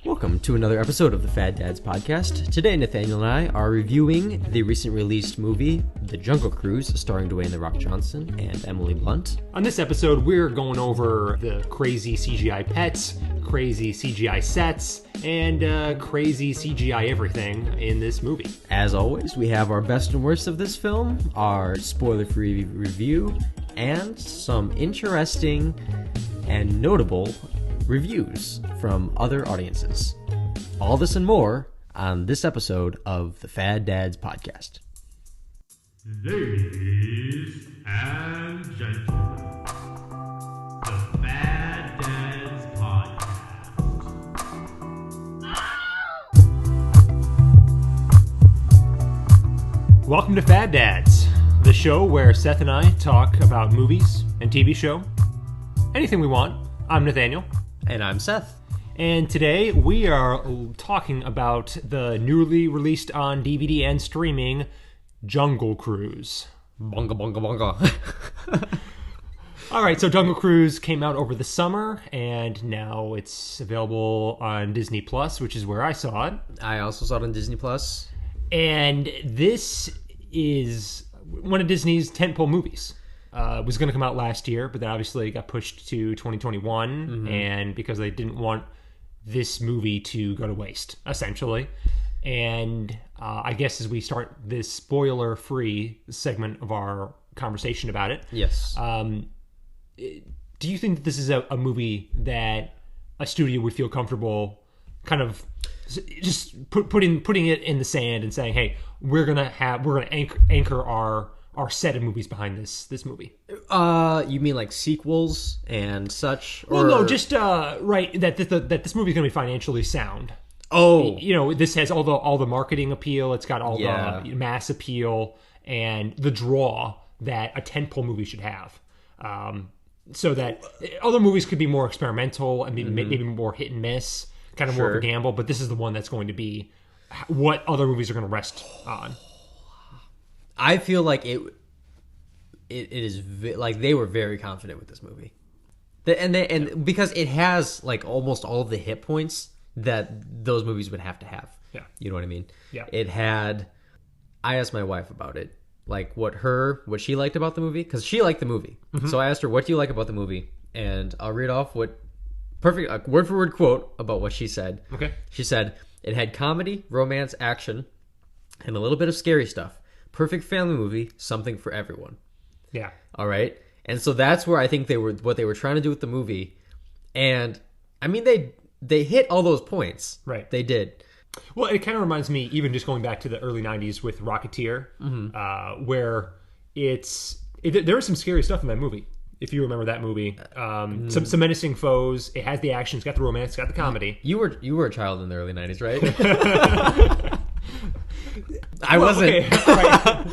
Welcome to another episode of the Fad Dads podcast. Today, Nathaniel and I are reviewing the recent released movie, The Jungle Cruise, starring Dwayne "The Rock" Johnson and Emily Blunt. On this episode, we're going over the crazy CGI pets, crazy CGI sets, and crazy CGI everything in this movie. As always, we have our best and worst of this film, our spoiler-free review, and some interesting and notable reviews from other audiences. All this and more on this episode of the Fad Dads podcast. Ladies and gentlemen, the Fad Dads podcast. Welcome to Fad Dads, the show where Seth and I talk about movies and TV show, anything we want. I'm Nathaniel. And I'm Seth. And today we are talking about the newly released on DVD and streaming Jungle Cruise. Bunga bunga bunga. All right, so Jungle Cruise came out over the summer, and now it's available on Disney Plus, which is where I saw it. I also saw it on Disney Plus. And this is one of Disney's tentpole movies. It was going to come out last year, but then obviously it got pushed to 2021, and because they didn't want this movie to go to waste, essentially. And I guess as we start this spoiler-free segment of our conversation about it, Yes. do you think that this is a movie that a studio would feel comfortable kind of putting it in the sand and saying, "Hey, we're gonna anchor our set of movies behind this movie"? You mean like sequels and such? Well, no, just right that this movie is going to be financially sound. Oh, You know, this has all the marketing appeal. It's got all Yeah. the mass appeal and the draw that a tentpole movie should have. So that other movies could be more experimental and maybe more hit and miss, kind of more of Sure. a gamble. But this is the one that's going to be what other movies are going to rest on. I feel like it is like they were very confident with this movie, and because it has like almost all of the hit points that those movies would have to have. Yeah. You know what I mean? Yeah. It had. I asked my wife about it, like what she liked about the movie, because she liked the movie. So I asked her, "What do you like about the movie?" And I'll read off what perfect word for word quote about what she said. Okay. She said it had comedy, romance, action, and a little bit of scary stuff. Perfect family movie, something for everyone. Yeah. All right. And so that's where I think what they were trying to do with the movie. And I mean, they hit all those points. Right. They did. Well, it kind of reminds me, even just going back to the early 90s with Rocketeer, where there was some scary stuff in that movie. If you remember that movie, some menacing foes. It has the action, it's got the romance, it's got the comedy. You were a child in the early 90s, right? I wasn't. Okay, right.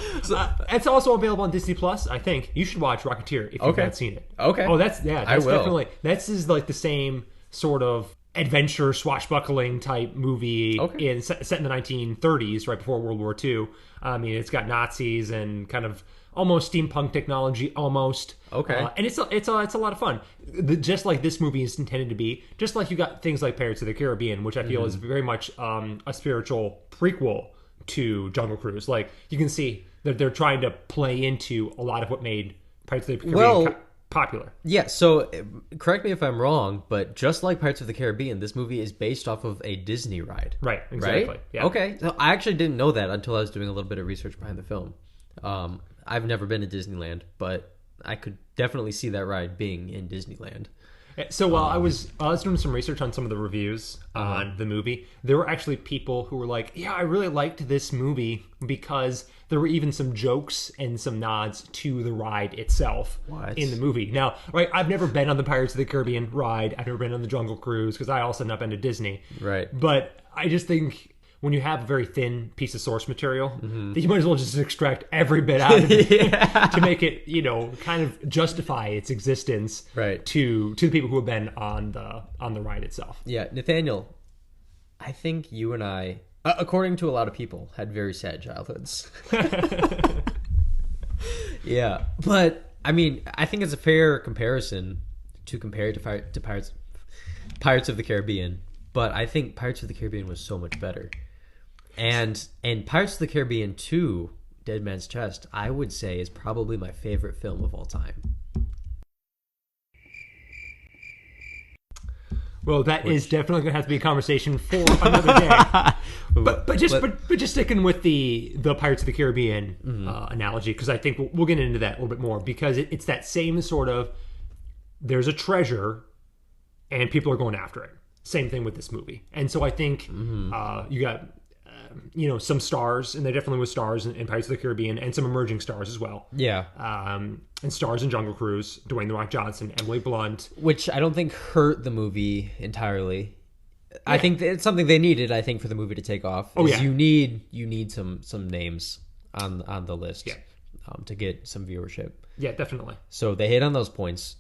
It's also available on Disney Plus. I think you should watch Rocketeer if you Okay. haven't seen it. Okay. Oh, that's will. will. This is like the same sort of adventure swashbuckling type movie set in the 1930s, right before World War II. I mean, it's got Nazis and kind of almost steampunk technology, almost. Okay. And it's a lot of fun. Just like this movie is intended to be. Just like you got things like Pirates of the Caribbean, which I feel is very much a spiritual prequel to Jungle Cruise. Like, you can see that they're trying to play into a lot of what made Pirates of the Caribbean popular. Yeah, so correct me if I'm wrong, but just like Pirates of the Caribbean, this movie is based off of a Disney ride. Right, exactly. Right? Yeah. Okay. So I actually didn't know that until I was doing a little bit of research behind the film. I've never been to Disneyland, but I could definitely see that ride being in Disneyland. So while I was doing some research on some of the reviews on the movie, there were actually people who were like, "Yeah, I really liked this movie because there were even some jokes and some nods to the ride itself in the movie." Now, right, I've never been on the Pirates of the Caribbean ride. I've never been on the Jungle Cruise because I also have not been to Disney. Right. But I just think when you have a very thin piece of source material, that you might as well just extract every bit out of it to make it, kind of justify its existence to the people who have been on the ride itself. Yeah, Nathaniel, I think you and I, according to a lot of people, had very sad childhoods. Yeah, but I mean, I think it's a fair comparison to compare it to Pirates of the Caribbean. but I think Pirates of the Caribbean was so much better. And Pirates of the Caribbean 2, Dead Man's Chest, I would say is probably my favorite film of all time. Well, that is definitely going to have to be a conversation for another day. but just sticking with the Pirates of the Caribbean analogy, because I think we'll get into that a little bit more, because it's that same sort of, there's a treasure and people are going after it. Same thing with this movie. And so I think you got some stars, and there definitely was stars in Pirates of the Caribbean, and some emerging stars as well. Yeah. And stars in Jungle Cruise, Dwayne "The Rock" Johnson, Emily Blunt. Which I don't think hurt the movie entirely. Yeah. I think it's something they needed, I think, for the movie to take off. Oh, yeah. You need some names on the list to get some viewership. Yeah, definitely. So they hit on those points.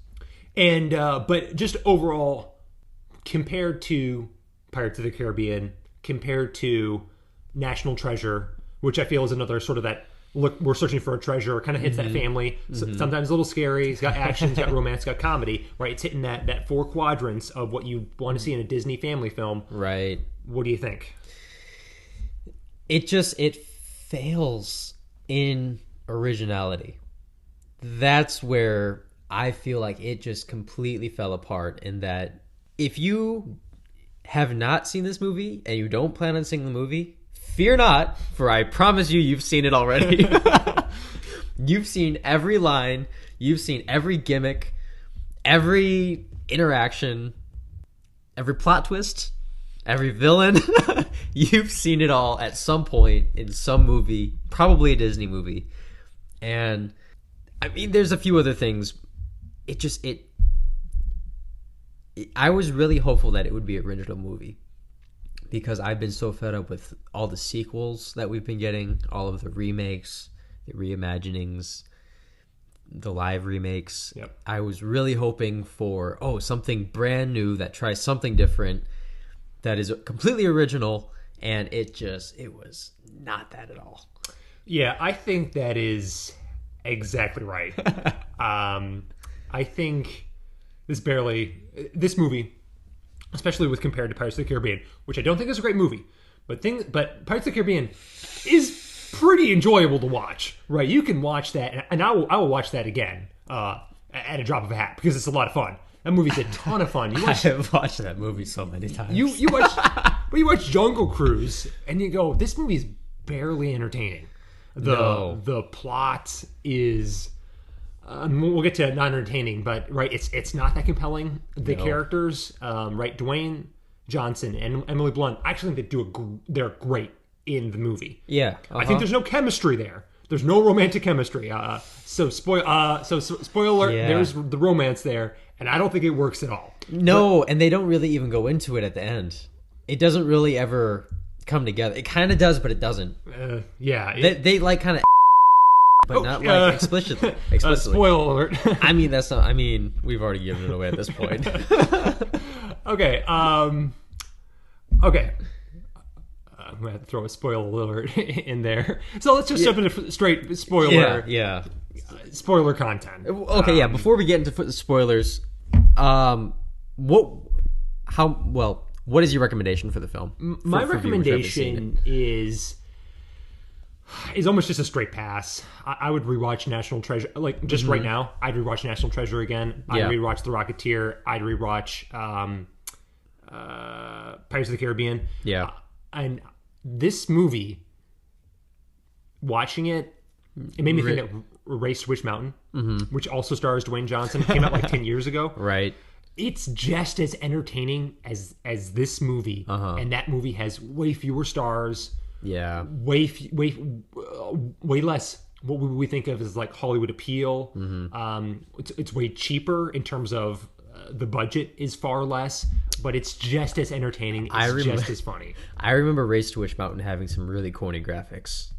And but just overall, compared to Pirates of the Caribbean, compared to National Treasure, which I feel is another sort of that, look, we're searching for a treasure, kind of hits that family. Sometimes a little scary. It's got action, it's got romance, it's got comedy, right? It's hitting that 4 quadrants of what you want to see in a Disney family film. Right. What do you think? It fails in originality. That's where I feel like it just completely fell apart, in that if you have not seen this movie and you don't plan on seeing the movie, fear not, for I promise you've seen it already. You've seen every line, you've seen every gimmick, every interaction, every plot twist, every villain. You've seen it all at some point in some movie, probably a Disney movie. And I mean, there's a few other things. I was really hopeful that it would be an original movie, because I've been so fed up with all the sequels that we've been getting, all of the remakes, the reimaginings, the live remakes. Yep. I was really hoping for something brand new that tries something different, that is completely original, and it was not that at all. Yeah, I think that is exactly right. I think this movie, especially with compared to Pirates of the Caribbean, which I don't think is a great movie, but Pirates of the Caribbean is pretty enjoyable to watch, right? You can watch that, and I will watch that again at a drop of a hat, because it's a lot of fun. That movie's a ton of fun. I have watched that movie so many times. You watch Jungle Cruise, and you go, this movie is barely entertaining. The plot is. We'll get to non-entertaining, but right, it's not that compelling. The characters, right, Dwayne Johnson and Emily Blunt, I actually think they're great in the movie. Yeah, I think there's no chemistry there. There's no romantic chemistry. So spoiler alert, there's the romance there, and I don't think it works at all. No, and they don't really even go into it at the end. It doesn't really ever come together. It kind of does, but it doesn't. They like kind of. But not like explicitly. Spoiler alert. I mean, that's not. I mean, we've already given it away at this point. Okay. Okay. I'm gonna have to throw a spoiler alert in there. So let's just jump into straight spoiler. Yeah. Spoiler content. Okay. Before we get into spoilers, what is your recommendation for the film? My recommendation is almost just a straight pass. I would rewatch National Treasure, like just right now. I'd rewatch National Treasure again. I'd rewatch The Rocketeer. I'd rewatch Pirates of the Caribbean. Yeah. And this movie, watching it made me think of Race to Witch Mountain, which also stars Dwayne Johnson. It came out like 10 years ago. Right. It's just as entertaining as this movie, and that movie has way fewer stars. Yeah, way less what we think of as like Hollywood appeal. It's way cheaper in terms of the budget is far less, but it's just as entertaining. It's just as funny. I remember Race to Witch Mountain having some really corny graphics.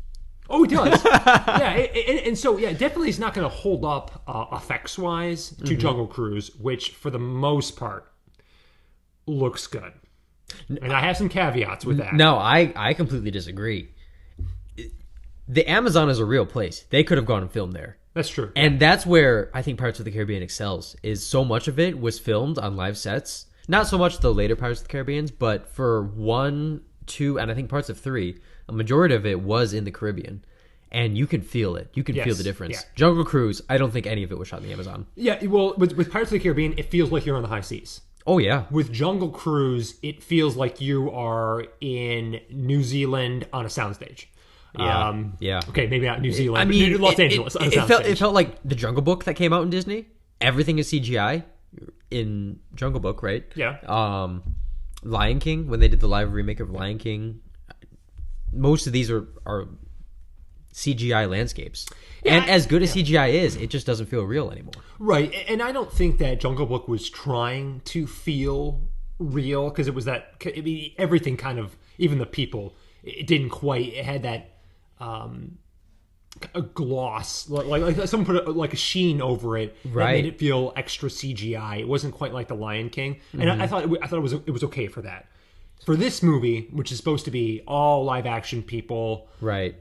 Oh, it does. And so definitely it's not going to hold up effects wise to Jungle Cruise, which for the most part looks good. And I have some caveats with that. No, I completely disagree. The Amazon is a real place. They could have gone and filmed there. That's true. And that's where I think Pirates of the Caribbean excels, is so much of it was filmed on live sets. Not so much the later Pirates of the Caribbean, but for 1, 2, and I think parts of 3, a majority of it was in the Caribbean. And you can feel it. You can feel the difference. Yeah. Jungle Cruise, I don't think any of it was shot in the Amazon. Yeah, well, with Pirates of the Caribbean, it feels like you're on the high seas. Oh, yeah. With Jungle Cruise, it feels like you are in New Zealand on a soundstage. Yeah. Yeah. Okay, maybe not New Zealand. I mean, Los Angeles on a it soundstage. felt like the Jungle Book that came out in Disney. Everything is CGI in Jungle Book, right? Yeah. Lion King, when they did the live remake of Lion King, most of these are CGI landscapes. Yeah, and as good as CGI is, it just doesn't feel real anymore. Right, and I don't think that Jungle Book was trying to feel real, because it was that, I mean, everything kind of, even the people, it didn't quite, it had that a gloss, like someone put like a sheen over it that made it feel extra CGI. It wasn't quite like the Lion King, and I thought it was okay for that. For this movie, which is supposed to be all live action people, right?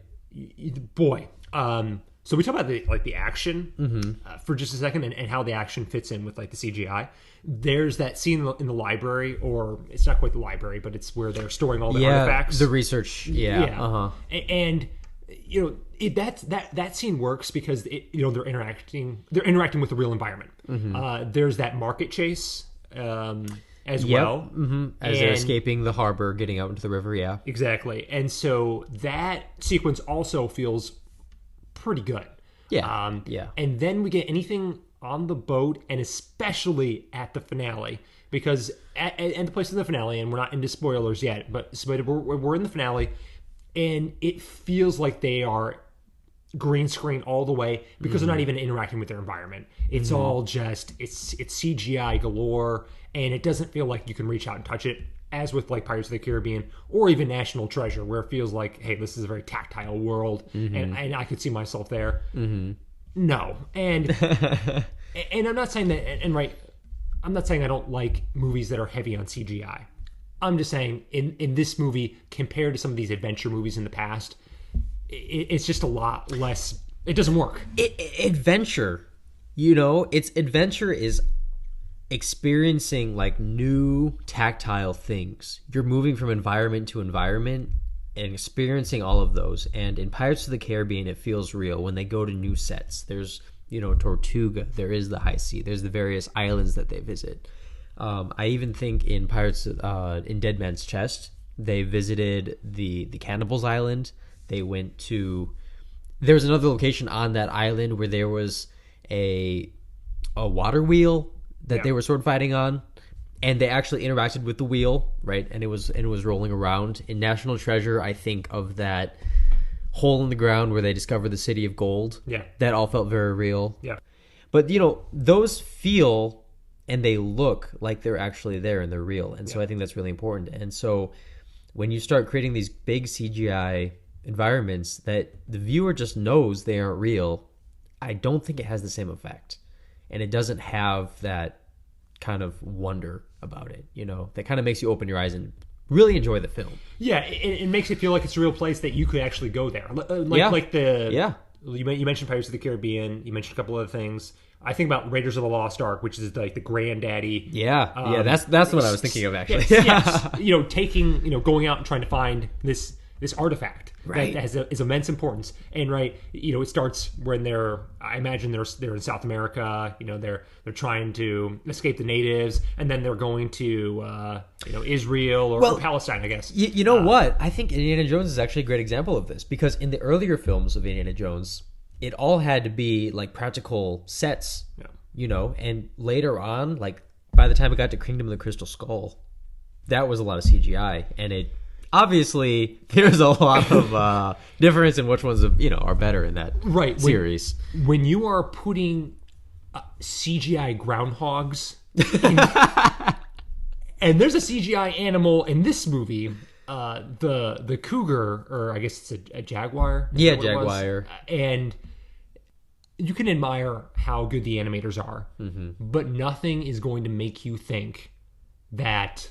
Boy, so we talk about the action for just a second, and how the action fits in with like the CGI. There's that scene in the library, or it's not quite the library, but it's where they're storing all the artifacts. The research, and you know that scene works because they're interacting with the real environment. There's that market chase as well, as they're escaping the harbor, getting out into the river. Yeah, exactly. And so that sequence also feels pretty good. Yeah, And then we get anything on the boat, and especially at the finale, because at the place of the finale, and we're not into spoilers yet, but we're in the finale, and it feels like they are green screen all the way, because they're not even interacting with their environment. It's all just it's CGI galore, and it doesn't feel like you can reach out and touch it, as with like Pirates of the Caribbean or even National Treasure, where it feels like, hey, this is a very tactile world, and I could see myself there. No, and I'm not saying that, and right, I'm not saying I don't like movies that are heavy on CGI. I'm just saying in this movie, compared to some of these adventure movies in the past, it's just a lot less. It doesn't work. Adventure, adventure is experiencing like new tactile things. You're moving from environment to environment and experiencing all of those. And in Pirates of the Caribbean, it feels real when they go to new sets. There's Tortuga, there is the high sea, there's the various islands that they visit. I even think in Pirates in Dead Man's Chest, they visited the Cannibals Island. They went to, there was another location on that island where there was a water wheel that they were sword fighting on, and they actually interacted with the wheel, right? And it was rolling around. In National Treasure, I think of that hole in the ground where they discovered the city of gold. Yeah, that all felt very real. Yeah, but those feel and they look like they're actually there and they're real, and so I think that's really important. And so when you start creating these big CGI environments that the viewer just knows they aren't real, I don't think it has the same effect, and it doesn't have that kind of wonder about it, that kind of makes you open your eyes and really enjoy the film. Yeah, it makes it feel like it's a real place that you could actually go there. You mentioned Pirates of the Caribbean. You mentioned a couple other things. I think about Raiders of the Lost Ark, which is like the granddaddy. Yeah, that's what I was thinking of actually. Yes, going out and trying to find this artifact that is immense importance. And it starts when I imagine they're in South America. They're trying to escape the natives, and then they're going to Israel or Palestine, I guess. What? I think Indiana Jones is actually a great example of this, because in the earlier films of Indiana Jones, it all had to be like practical sets, and later on, like by the time it got to Kingdom of the Crystal Skull, that was a lot of CGI, and it obviously there's a lot of difference in which ones are better in that series. When you are putting CGI groundhogs and there's a CGI animal in this movie, the cougar, or I guess it's a jaguar. Yeah, jaguar. And you can admire how good the animators are, but nothing is going to make you think that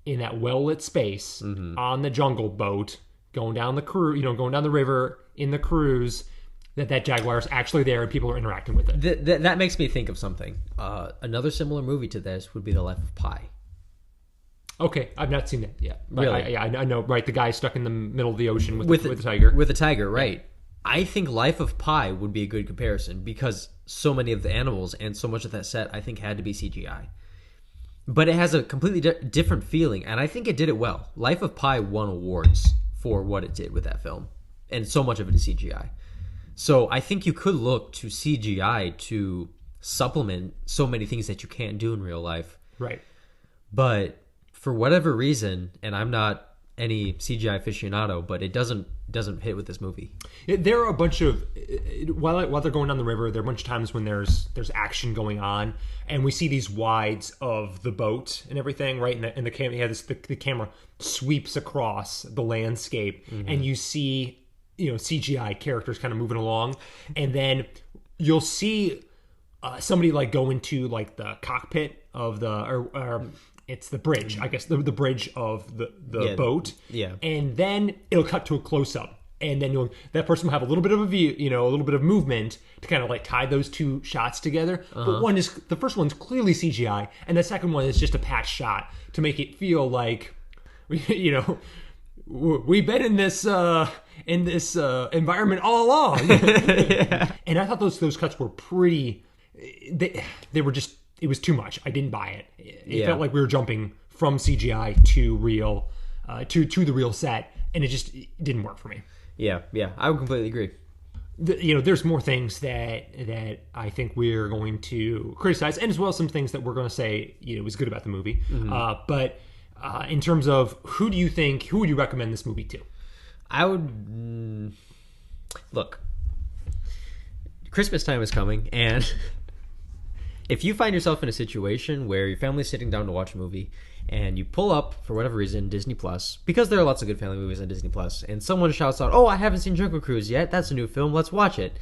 in that well-lit space on the jungle boat going down the going down the river in the cruise, that jaguar is actually there and people are interacting with it. That makes me think of something. Another similar movie to this would be The Life of Pi. Okay, I've not seen that yet. But Really? I know, right? The guy stuck in the middle of the ocean with the tiger. With a tiger, right. I think Life of Pi would be a good comparison because so many of the animals and so much of that set I think had to be CGI. But it has a completely different feeling, and I think it did it well. Life of Pi won awards for what it did with that film, and so much of it is CGI. So I think you could look to CGI to supplement so many things that you can't do in real life. Right. But for whatever reason, and I'm not any CGI aficionado, but it doesn't hit with this movie. There are a bunch of while they're going down the river, there are a bunch of times when there's action going on, and we see these wides of the boat and everything, right? And the camera, the camera sweeps across the landscape, and you see CGI characters kind of moving along, and then you'll see somebody like go into like the cockpit of the or it's the bridge, I guess, the bridge of the boat. Yeah. And then it'll cut to a close-up. And then that person will have a little bit of a view, a little bit of movement to kind of like tie those two shots together. But the first one's clearly CGI, and the second one is just a patch shot to make it feel like, we've been in this environment all along. Yeah. And I thought those cuts were pretty. They were just. It was too much. I didn't buy it. It felt like we were jumping from CGI to real, to the real set, and it didn't work for me. Yeah, I would completely agree. There's more things that I think we're going to criticize, and as well as some things that we're going to say, was good about the movie. But in terms of who would you recommend this movie to? I would look. Christmas time is coming, and if you find yourself in a situation where your family's sitting down to watch a movie and you pull up, for whatever reason, Disney Plus, because there are lots of good family movies on Disney Plus, and someone shouts out, "Oh, I haven't seen Jungle Cruise yet. That's a new film. Let's watch it."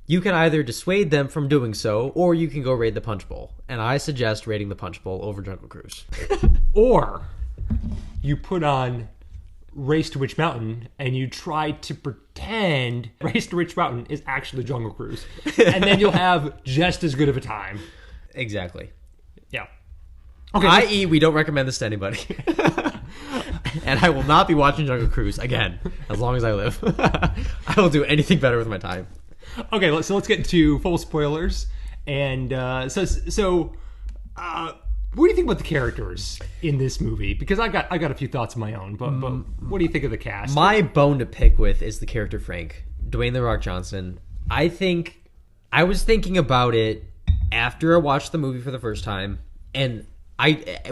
You can either dissuade them from doing so, or you can go raid the Punch Bowl. And I suggest raiding the Punch Bowl over Jungle Cruise. Or you put on Race to Witch Mountain and you try to pretend Race to Witch Mountain is actually Jungle Cruise. And then you'll have just as good of a time. Exactly. Yeah. Okay. I.e., we don't recommend this to anybody. And I will not be watching Jungle Cruise again as long as I live. I will do anything better with my time. Okay, so let's get into full spoilers. And what do you think about the characters in this movie? Because I got a few thoughts of my own, but what do you think of the cast? My bone to pick with is the character Frank, Dwayne "The Rock" Johnson. I was thinking about it after I watched the movie for the first time, and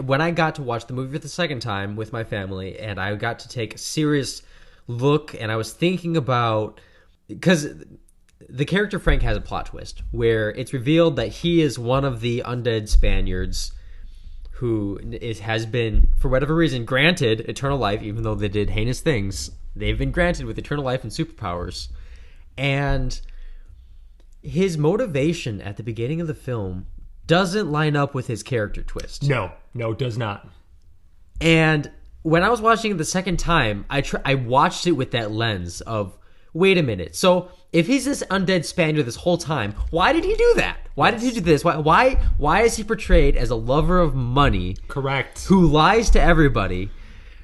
when I got to watch the movie for the second time with my family, and I got to take a serious look, and I was thinking about, because the character Frank has a plot twist where it's revealed that he is one of the undead Spaniards who has been, for whatever reason, granted eternal life, even though they did heinous things. They've been granted with eternal life and superpowers. And his motivation at the beginning of the film doesn't line up with his character twist. No, it does not. And when I was watching it the second time, I watched it with that lens of, wait a minute. So if he's this undead Spaniard this whole time, why did he do that? Why did he do this? Why is he portrayed as a lover of money? Correct. Who lies to everybody,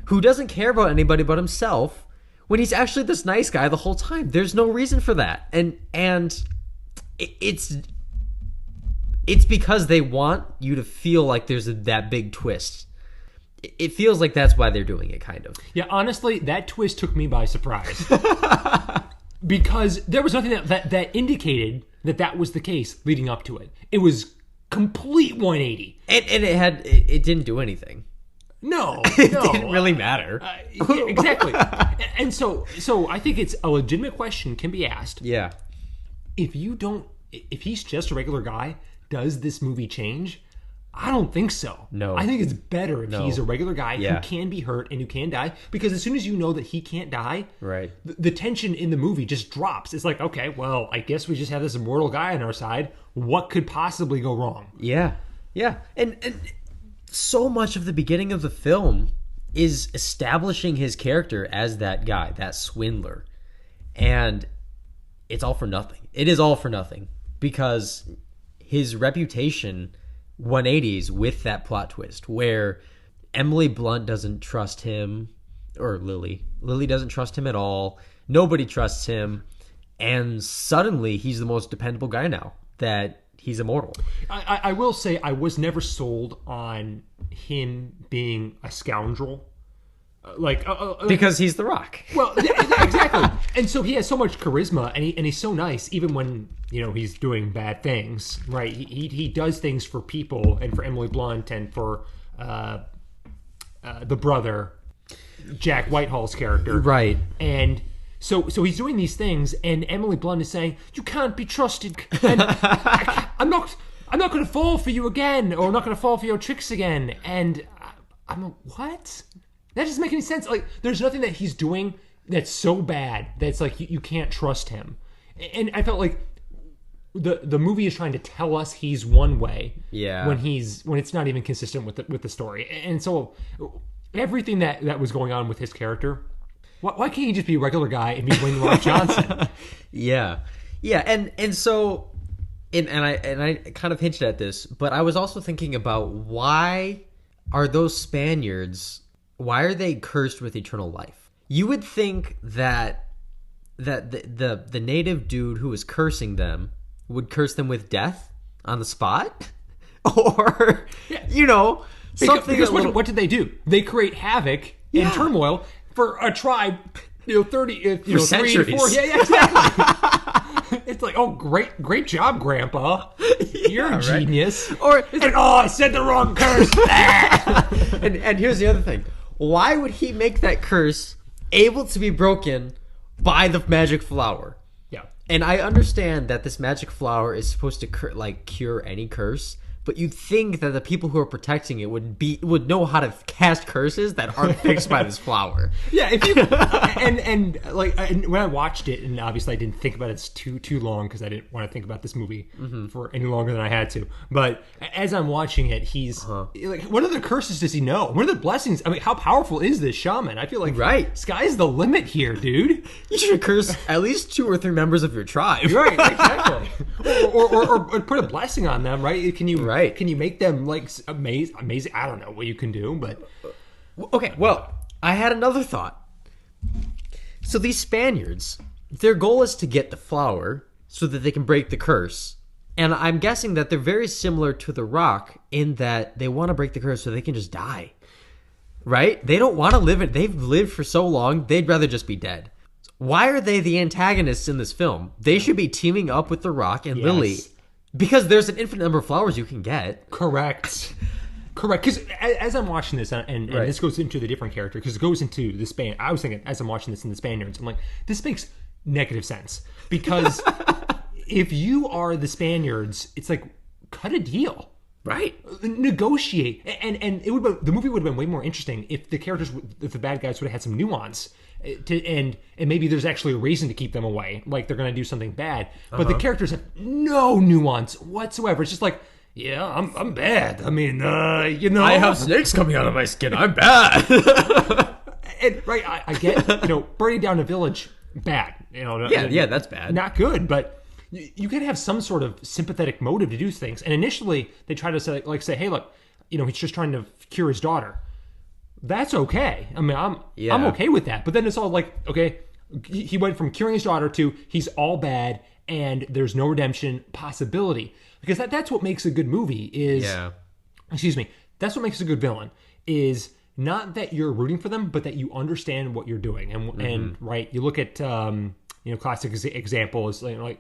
who doesn't care about anybody but himself, when he's actually this nice guy the whole time? There's no reason for that. And it's because they want you to feel like there's that big twist. It feels like that's why they're doing it, kind of. Yeah, honestly, that twist took me by surprise. Because there was nothing that indicated that was the case leading up to it. It was complete 180. And it didn't do anything. No. It didn't really matter. Yeah, exactly. And so I think it's a legitimate question can be asked. Yeah. If he's just a regular guy, does this movie change? I don't think so. No. I think it's better if he's a regular guy who can be hurt and who can die. Because as soon as you know that he can't die, right, the tension in the movie just drops. It's like, okay, well, I guess we just have this immortal guy on our side. What could possibly go wrong? Yeah. Yeah. And so much of the beginning of the film is establishing his character as that guy, that swindler. And it's all for nothing. It is all for nothing. Because his reputation 180s with that plot twist where Emily Blunt doesn't trust him, or Lily. Lily doesn't trust him at all. Nobody trusts him. And suddenly he's the most dependable guy now that he's immortal. I will say I was never sold on him being a scoundrel. Because he's The Rock. Well, yeah, exactly. And so he has so much charisma, and he's so nice, even when he's doing bad things. Right? He does things for people, and for Emily Blunt, and for the brother, Jack Whitehall's character. Right. And so he's doing these things, and Emily Blunt is saying, "You can't be trusted, and I'm not going to fall for you again, or I'm not going to fall for your tricks again." And I'm like, what? That doesn't make any sense. Like, there's nothing that he's doing that's so bad that's like you can't trust him. And I felt like the movie is trying to tell us he's one way, when it's not even consistent with the story. And so everything that was going on with his character, why can't he just be a regular guy and be Wayne Rock Johnson? Yeah, and so I kind of hinted at this, but I was also thinking about why are those Spaniards? Why are they cursed with eternal life? You would think that the native dude who was cursing them would curse them with death on the spot, or something. Because what did they do? They create havoc and turmoil for a tribe, 30, for centuries. 3 to 4. Yeah, exactly. It's like, oh, great job, Grandpa. You're a genius. Or it's like, oh, I said the wrong curse. and here's the other thing. Why would he make that curse able to be broken by the magic flower? Yeah. And I understand that this magic flower is supposed to cure any curse, but you'd think that the people who are protecting it would know how to cast curses that aren't fixed by this flower. Yeah, if you and when I watched it, and obviously I didn't think about it too long because I didn't want to think about this movie for any longer than I had to. But as I'm watching it, he's like, what other curses does he know? What are the blessings? I mean, how powerful is this shaman? I feel like sky's the limit here, dude. You should curse at least 2 or 3 members of your tribe. Right, exactly. or put a blessing on them, right? Can you? Right. Can you make them like amazing? I don't know what you can do, but okay. Well, I had another thought. So these Spaniards, their goal is to get the flower so that they can break the curse. And I'm guessing that they're very similar to The Rock in that they want to break the curse so they can just die. Right? They don't want to live it. They've lived for so long, they'd rather just be dead. Why are they the antagonists in this film? They should be teaming up with The Rock and Lily. Because there's an infinite number of flowers you can get. Correct. Because as I'm watching this, and this goes into the different character, because it goes into the Spaniard. I was thinking, as I'm watching this in the Spaniards, I'm like, this makes negative sense. Because if you are the Spaniards, it's like, cut a deal. Right. Negotiate. And the movie would have been way more interesting if the characters, if the bad guys would have had some nuance. And maybe there's actually a reason to keep them away, like they're going to do something bad. But the characters have no nuance whatsoever. It's just like, yeah, I'm bad. I mean, I have snakes coming out of my skin. I'm bad. And I get, burning down a village, bad. Yeah, that's bad. Not good, but you got to have some sort of sympathetic motive to do things. And initially, they try to say, hey, look, he's just trying to cure his daughter. That's okay. I mean, I'm okay with that. But then it's all like, okay, he went from curing his daughter to he's all bad and there's no redemption possibility. Because that's what makes a good movie is... Yeah. Excuse me. That's what makes a good villain is not that you're rooting for them, but that you understand what you're doing. And right, you look at... classic example is I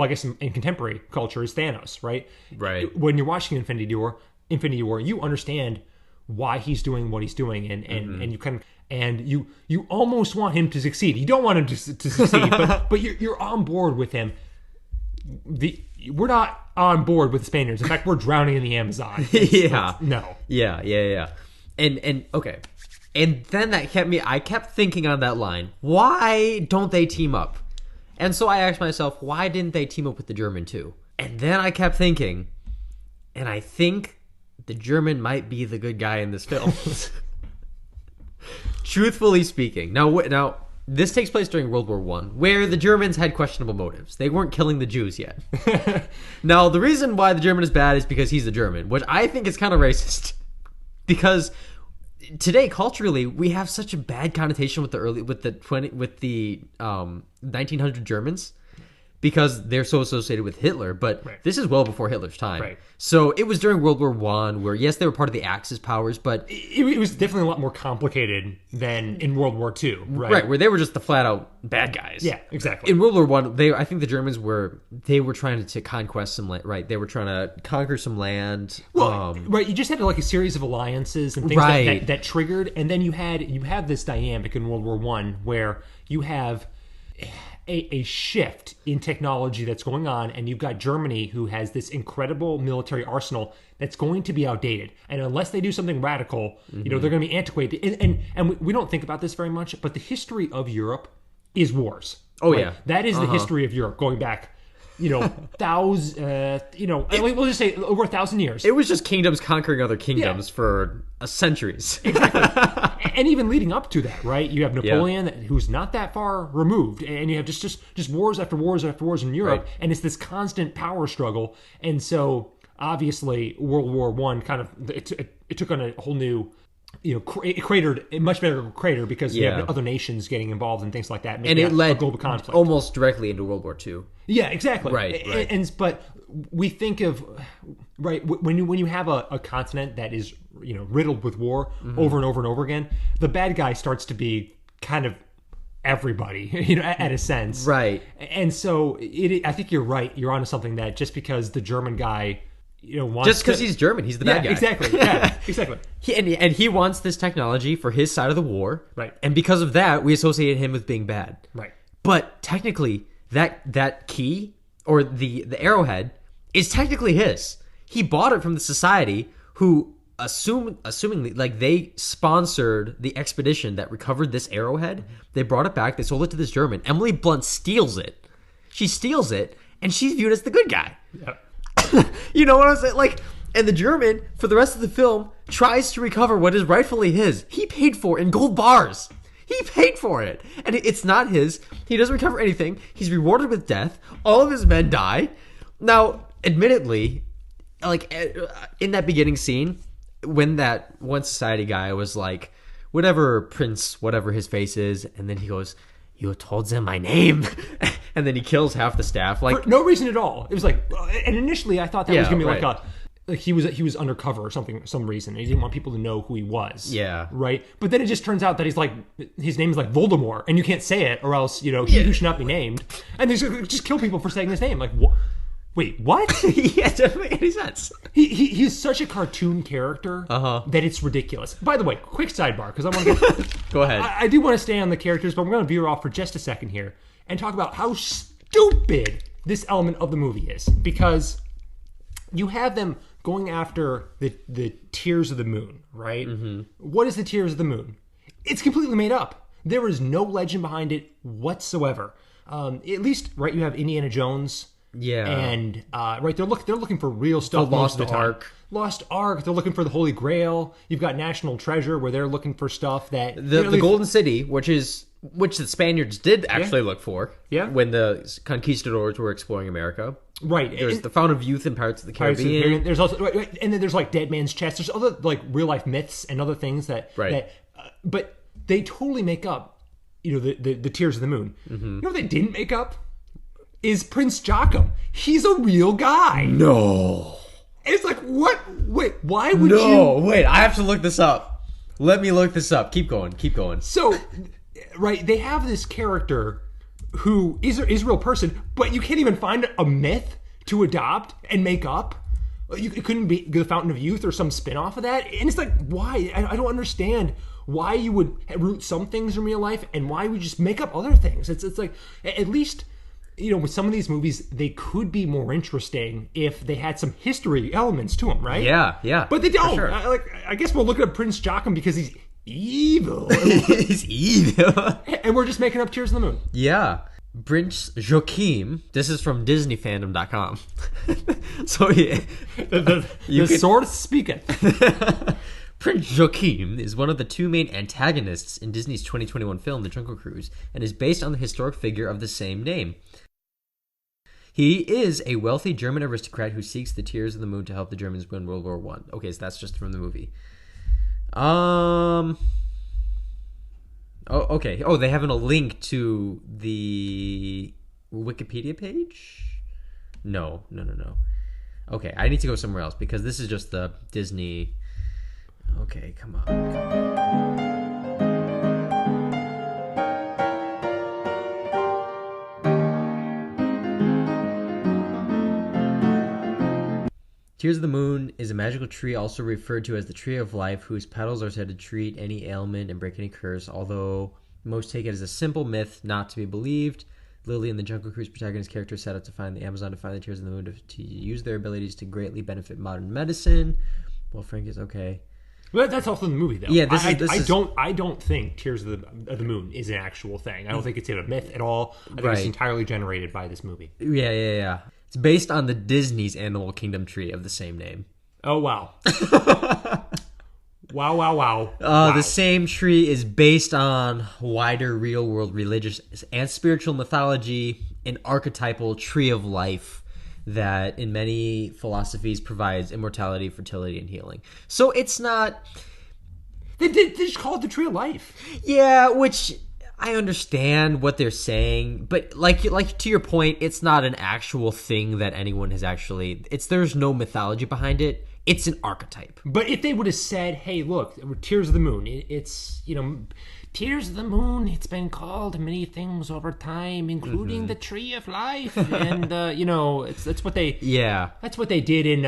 guess in contemporary culture is Thanos, right? Right. When you're watching Infinity War, you understand why he's doing what he's doing, and you kind of you almost want him to succeed. You don't want him to succeed, but you're on board with him. We're not on board with the Spaniards. In fact, we're drowning in the Amazon. No. Yeah. And okay. And then I kept thinking on that line, why don't they team up? And so I asked myself, why didn't they team up with the German too? And then I kept thinking, and I think the German might be the good guy in this film. Truthfully speaking. Now, this takes place during World War I, where the Germans had questionable motives. They weren't killing the Jews yet. Now, the reason why the German is bad is because he's the German, which I think is kind of racist. Because today culturally we have such a bad connotation with the 1900 Germans because they're so associated with Hitler, but this is well before Hitler's time. Right. So it was during World War One, where yes, they were part of the Axis powers, but it was definitely a lot more complicated than in World War II, right? Right, where they were just the flat out bad guys. Yeah, exactly. In World War One, I think the Germans were trying to conquest some land. Right, they were trying to conquer some land. Well, right, you just had like a series of alliances and things Right. that triggered, and then you have this dynamic in World War One where you have a shift in technology that's going on, and you've got Germany who has this incredible military arsenal that's going to be outdated, and unless they do something radical, they're going to be antiquated. And we don't think about this very much, but the history of Europe is wars. Oh, yeah. That is the history of Europe going back, thousands. We'll just say over 1,000 years. It was just kingdoms conquering other kingdoms for centuries. And even leading up to that, right? You have Napoleon, who's not that far removed, and you have just wars after wars after wars in Europe, Right. and it's this constant power struggle. And so, obviously, World War One kind of it took on a whole new, it cratered a much better crater because you have other nations getting involved and things like that, And it led a global conflict almost directly into World War II. Yeah, exactly. Right. But we think of when you have a continent that is riddled with war over and over and over again, the bad guy starts to be kind of everybody, at a sense. Right. And so I think you're right. You're onto something that just because the German guy wants Just because he's German, he's the bad guy. Exactly. Yeah, exactly. He wants this technology for his side of the war. Right. And because of that, we associate him with being bad. Right. But technically, that key or the arrowhead is technically his. He bought it from the society who assumingly like they sponsored the expedition that recovered this arrowhead. They brought it back, they sold it to this German. Emily Blunt steals it. She steals it and she's viewed as the good guy. Yep. You know what I'm saying? Like, and the German, for the rest of the film, tries to recover what is rightfully his. He paid for it in gold bars. He paid for it. And it's not his. He doesn't recover anything. He's rewarded with death. All of his men die. Now, admittedly, like, in that beginning scene, when that one society guy was like, whatever prince, whatever his face is, and then he goes, "You told them my name," and then he kills half the staff. Like, for no reason at all. It was like, and initially I thought that was gonna be right. like he was undercover or something, some reason. He didn't want people to know who he was. Yeah. Right. But then it just turns out that his name is like Voldemort, and you can't say it, or else he who should not be named, and they just kill people for saying his name. Like, what? Wait, what? yeah, it doesn't make any sense. He's such a cartoon character that it's ridiculous. By the way, quick sidebar, because I want to get... Go ahead. I do want to stay on the characters, but we're going to veer off for just a second here and talk about how stupid this element of the movie is. Because you have them going after the Tears of the Moon, right? Mm-hmm. What is the Tears of the Moon? It's completely made up. There is no legend behind it whatsoever. At least, right, you have Indiana Jones... Yeah, and right, they're looking for real stuff. The Lost most of the time. Ark. Lost Ark. They're looking for the Holy Grail. You've got National Treasure, where they're looking for stuff that the Golden City, which the Spaniards did actually look for. Yeah. When the conquistadors were exploring America. Right. There's the Fountain of Youth in Pirates of the Caribbean. There's also right, and then there's like Dead Man's Chest. There's other like real life myths and other things that but they totally make up. The Tears of the Moon. Mm-hmm. You know what they didn't make up? Is Prince Joachim. He's a real guy. No. And it's like, what? Wait, why would you? No, wait, I have to look this up. Let me look this up. Keep going. So, right, they have this character who is a real person, but you can't even find a myth to adopt and make up. It couldn't be the Fountain of Youth or some spin-off of that. And it's like, why? I don't understand why you would root some things in real life and why we just make up other things. It's like, at least... with some of these movies, they could be more interesting if they had some history elements to them, right? Yeah. But they don't. Sure. I guess we'll look at Prince Joachim because he's evil. He's evil. And we're just making up Tears of the Moon. Yeah. Prince Joachim. This is from DisneyFandom.com. So yeah. The sword speaketh. Prince Joachim is one of the two main antagonists in Disney's 2021 film, The Jungle Cruise, and is based on the historic figure of the same name. He is a wealthy German aristocrat who seeks the Tears of the Moon to help the Germans win World War I. Okay, so that's just from the movie. Oh, okay. Oh, they have a link to the Wikipedia page? No. Okay, I need to go somewhere else because this is just the Disney. Okay, come on. Tears of the Moon is a magical tree also referred to as the Tree of Life, whose petals are said to treat any ailment and break any curse, although most take it as a simple myth not to be believed. Lily and the Jungle Cruise protagonist character set out to find the Amazon to find the Tears of the Moon to use their abilities to greatly benefit modern medicine. Well, Frank is okay. Well, that's also in the movie, though. Yeah, I don't think Tears of the Moon is an actual thing. I don't think it's a myth at all. I think it's entirely generated by this movie. Yeah. It's based on the Disney's Animal Kingdom tree of the same name. Oh, wow. Wow. The same tree is based on wider real-world religious and spiritual mythology, an archetypal tree of life that in many philosophies provides immortality, fertility, and healing. So it's not... They just call it the Tree of Life. Yeah, which... I understand what they're saying, but like to your point, it's not an actual thing that anyone has actually. There's no mythology behind it. It's an archetype. But if they would have said, "Hey, look, Tears of the Moon," it's Tears of the Moon. It's been called many things over time, including the Tree of Life, and that's what they. Yeah, that's what they did in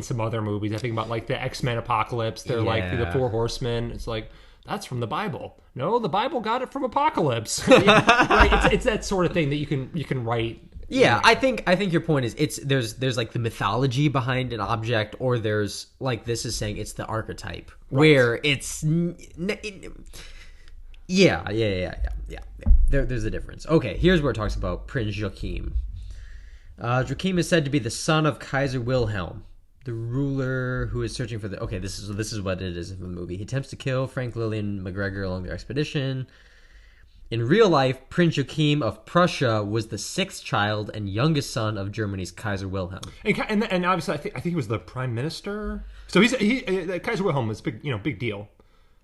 some other movies. I think about like the X-Men Apocalypse. They're like the Four Horsemen. It's like. That's from the Bible. No, the Bible got it from Apocalypse. Right? It's that sort of thing that you can write. Yeah, I think your point is there's like the mythology behind an object, or there's like this is saying it's the archetype where it's yeah. There's a difference. Okay, here's where it talks about Prince Joachim. Joachim is said to be the son of Kaiser Wilhelm, the ruler who is searching for the... Okay, this is what it is in the movie. He attempts to kill Frank, Lillian, McGregor along their expedition. In real life, Prince Joachim of Prussia was the sixth child and youngest son of Germany's Kaiser Wilhelm. And obviously, I think he was the prime minister. So Kaiser Wilhelm was big deal.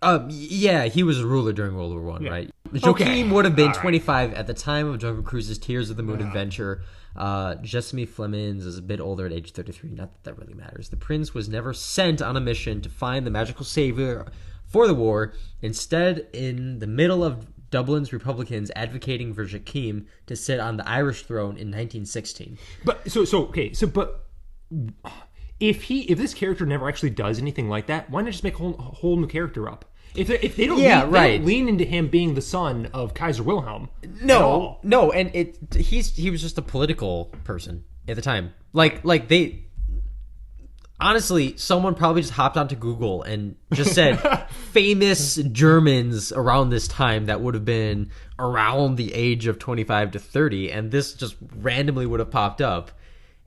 Yeah, he was a ruler during World War I, right? Joachim would have been 25 at the time of Jungle Cruise's Tears of the Moon adventure. Jessamy Flemings is a bit older at age 33. Not that really matters. The prince was never sent on a mission to find the magical savior for the war. Instead, in the middle of Dublin's Republicans advocating for Joachim to sit on the Irish throne in 1916. But if this character never actually does anything like that, why not just make a whole new character up? If they don't, they don't lean into him being the son of Kaiser Wilhelm. No, and he was just a political person at the time. Like they honestly, someone probably just hopped onto Google and just said famous Germans around this time that would have been around the age of 25 to 30, and this just randomly would have popped up.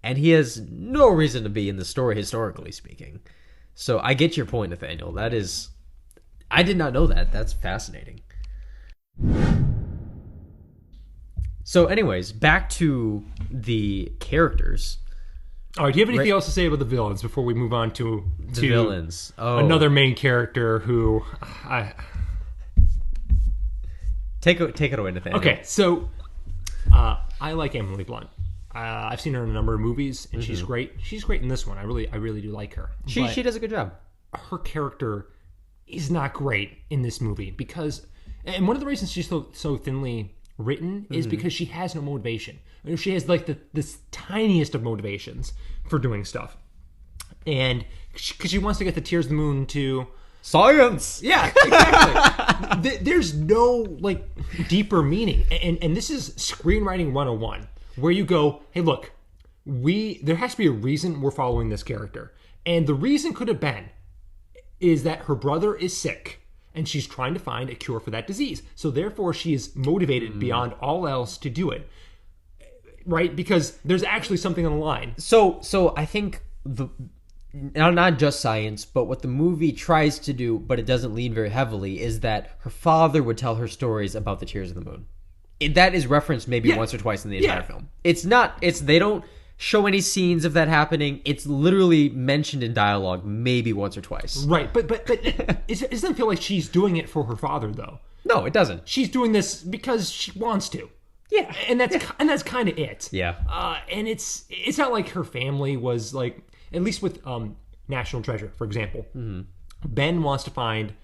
And he has no reason to be in the story, historically speaking. So I get your point, Nathaniel. That is... I did not know that. That's fascinating. So anyways, back to the characters. All right, do you have anything else to say about the villains before we move on to the villains? Another main character who... Take it away, Nathaniel. Okay, so I like Emily Blunt. I've seen her in a number of movies, and she's great. She's great in this one. I really do like her. She does a good job. Her character is not great in this movie because, and one of the reasons she's so thinly written is because she has no motivation. She has like this tiniest of motivations for doing stuff, and because she wants to get the Tears of the Moon to science. Yeah, exactly. There's no like deeper meaning, and this is screenwriting 101. Where you go, hey, look, there has to be a reason we're following this character. And the reason could have been is that her brother is sick and she's trying to find a cure for that disease. So therefore she is motivated beyond all else to do it. Right? Because there's actually something on the line. So I think not just science, but what the movie tries to do, but it doesn't lean very heavily, is that her father would tell her stories about the Tears of the Moon. That is referenced maybe once or twice in the entire film. They don't show any scenes of that happening. It's literally mentioned in dialogue maybe once or twice. Right, but it doesn't feel like she's doing it for her father, though. No, it doesn't. She's doing this because she wants to. Yeah. And that's kind of it. Yeah. And it's not like her family was like, at least with National Treasure, for example. Mm-hmm. Ben wants to find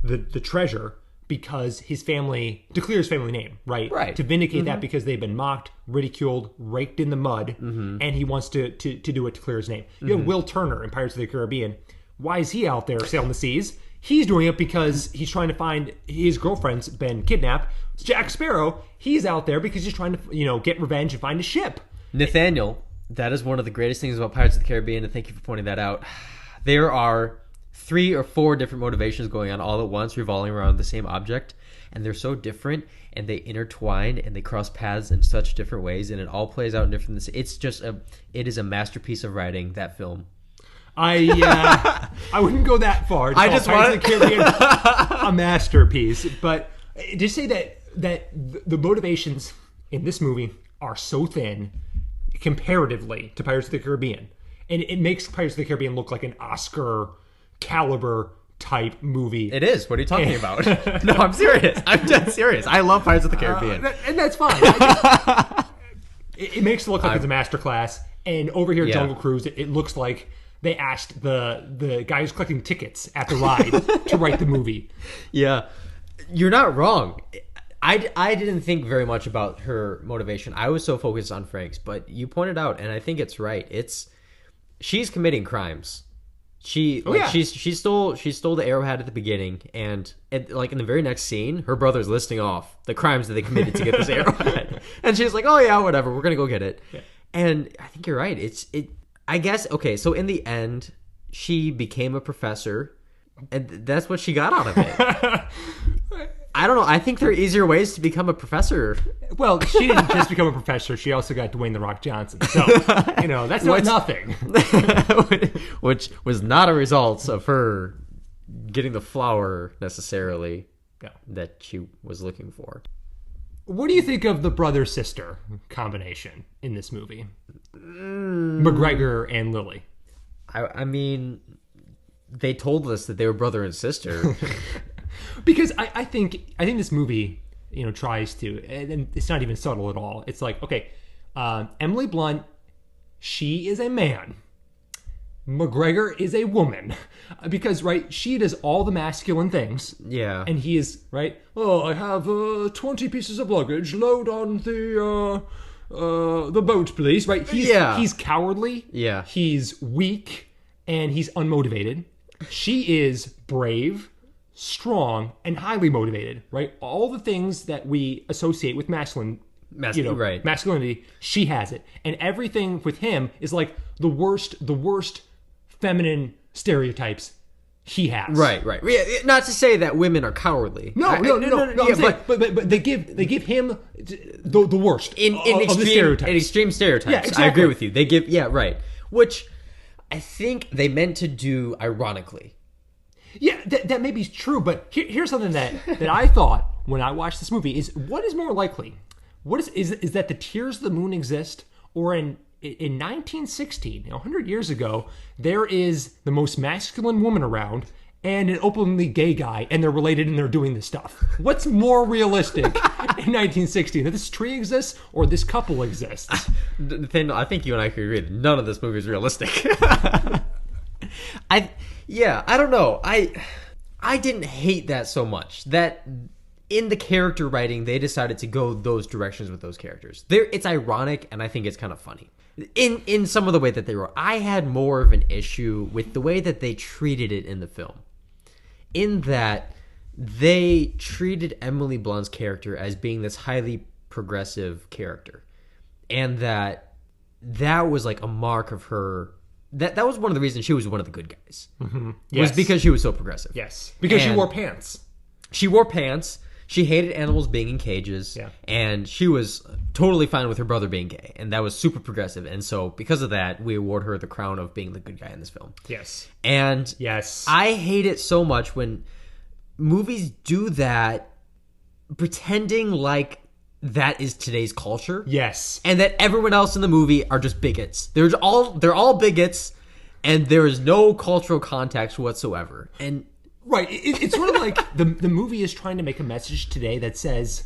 the treasure because his family, to clear his family name, right? Right. To vindicate that because they've been mocked, ridiculed, raked in the mud, and he wants to do it to clear his name. You have Will Turner in Pirates of the Caribbean. Why is he out there sailing the seas? He's doing it because he's trying to find his girlfriend's been kidnapped. Jack Sparrow, he's out there because he's trying to, get revenge and find a ship. Nathaniel, that is one of the greatest things about Pirates of the Caribbean, and thank you for pointing that out. There are 3 or 4 different motivations going on all at once, revolving around the same object, and they're so different, and they intertwine, and they cross paths in such different ways, and it all plays out in different... It is a masterpiece of writing, that film. I wouldn't go that far. I just want the Caribbean a masterpiece, but just say that the motivations in this movie are so thin comparatively to Pirates of the Caribbean, and it makes Pirates of the Caribbean look like an Oscar caliber type movie. It is. What are you talking about? No, I'm serious. I'm dead serious. I love Pirates of the Caribbean. And that's fine. It makes it look like it's a masterclass. And over here at Jungle Cruise, it looks like they asked the guy who's collecting tickets at the ride to write the movie. Yeah. You're not wrong. I didn't think very much about her motivation. I was so focused on Frank's, but you pointed out, and I think it's right. She's committing crimes. She stole the arrowhead at the beginning, and like in the very next scene, her brother's listing off the crimes that they committed to get this arrowhead, and she's like, "Oh yeah, whatever, we're gonna go get it." Yeah. And I think you're right. I guess okay. So in the end, she became a professor, and that's what she got out of it. I don't know. I think there are easier ways to become a professor. Well, she didn't just become a professor. She also got Dwayne "The Rock" Johnson. So, that's not nothing. Which was not a result of her getting the flower necessarily that she was looking for. What do you think of the brother-sister combination in this movie? McGregor and Lily. I mean, they told us that they were brother and sister. Because I think this movie, tries to, and it's not even subtle at all. It's like, okay, Emily Blunt, she is a man. McGregor is a woman. Because, right, she does all the masculine things. Yeah. And he is, right, I have 20 pieces of luggage. Load on the boat, please. Right? He's cowardly. Yeah. He's weak. And he's unmotivated. She is brave, strong, and highly motivated, right? All the things that we associate with masculinity, she has it. And everything with him is like the worst feminine stereotics he has. Right. Yeah, not to say that women are cowardly. No. Yeah, but they give him the worst in extreme stereotypes. Yeah, exactly. I agree with you. They give which I think they meant to do ironically. Yeah, that may be true, but here's something that I thought when I watched this movie is what is more likely? What is that the Tears of the Moon exist, or in 1916, 100 years ago, there is the most masculine woman around and an openly gay guy, and they're related and they're doing this stuff. What's more realistic in 1916? That this tree exists or this couple exists? I think you and I could agree that none of this movie is realistic. I don't know. I didn't hate that so much. That in the character writing, they decided to go those directions with those characters. It's ironic, and I think it's kind of funny. In some of the way that they wrote. I had more of an issue with the way that they treated it in the film. In that they treated Emily Blunt's character as being this highly progressive character. And that was like a mark of her... That was one of the reasons she was one of the good guys. Mm-hmm. Yes. Was because she was so progressive. Yes. Because she wore pants. She wore pants. She hated animals being in cages. Yeah. And she was totally fine with her brother being gay. And that was super progressive. And so because of that, we award her the crown of being the good guy in this film. Yes. And yes, I hate it so much when movies do that, pretending like that is today's culture. Yes. And that everyone else in the movie are just bigots. They're all bigots, and there is no cultural context whatsoever. And Right. It's sort of like the movie is trying to make a message today that says,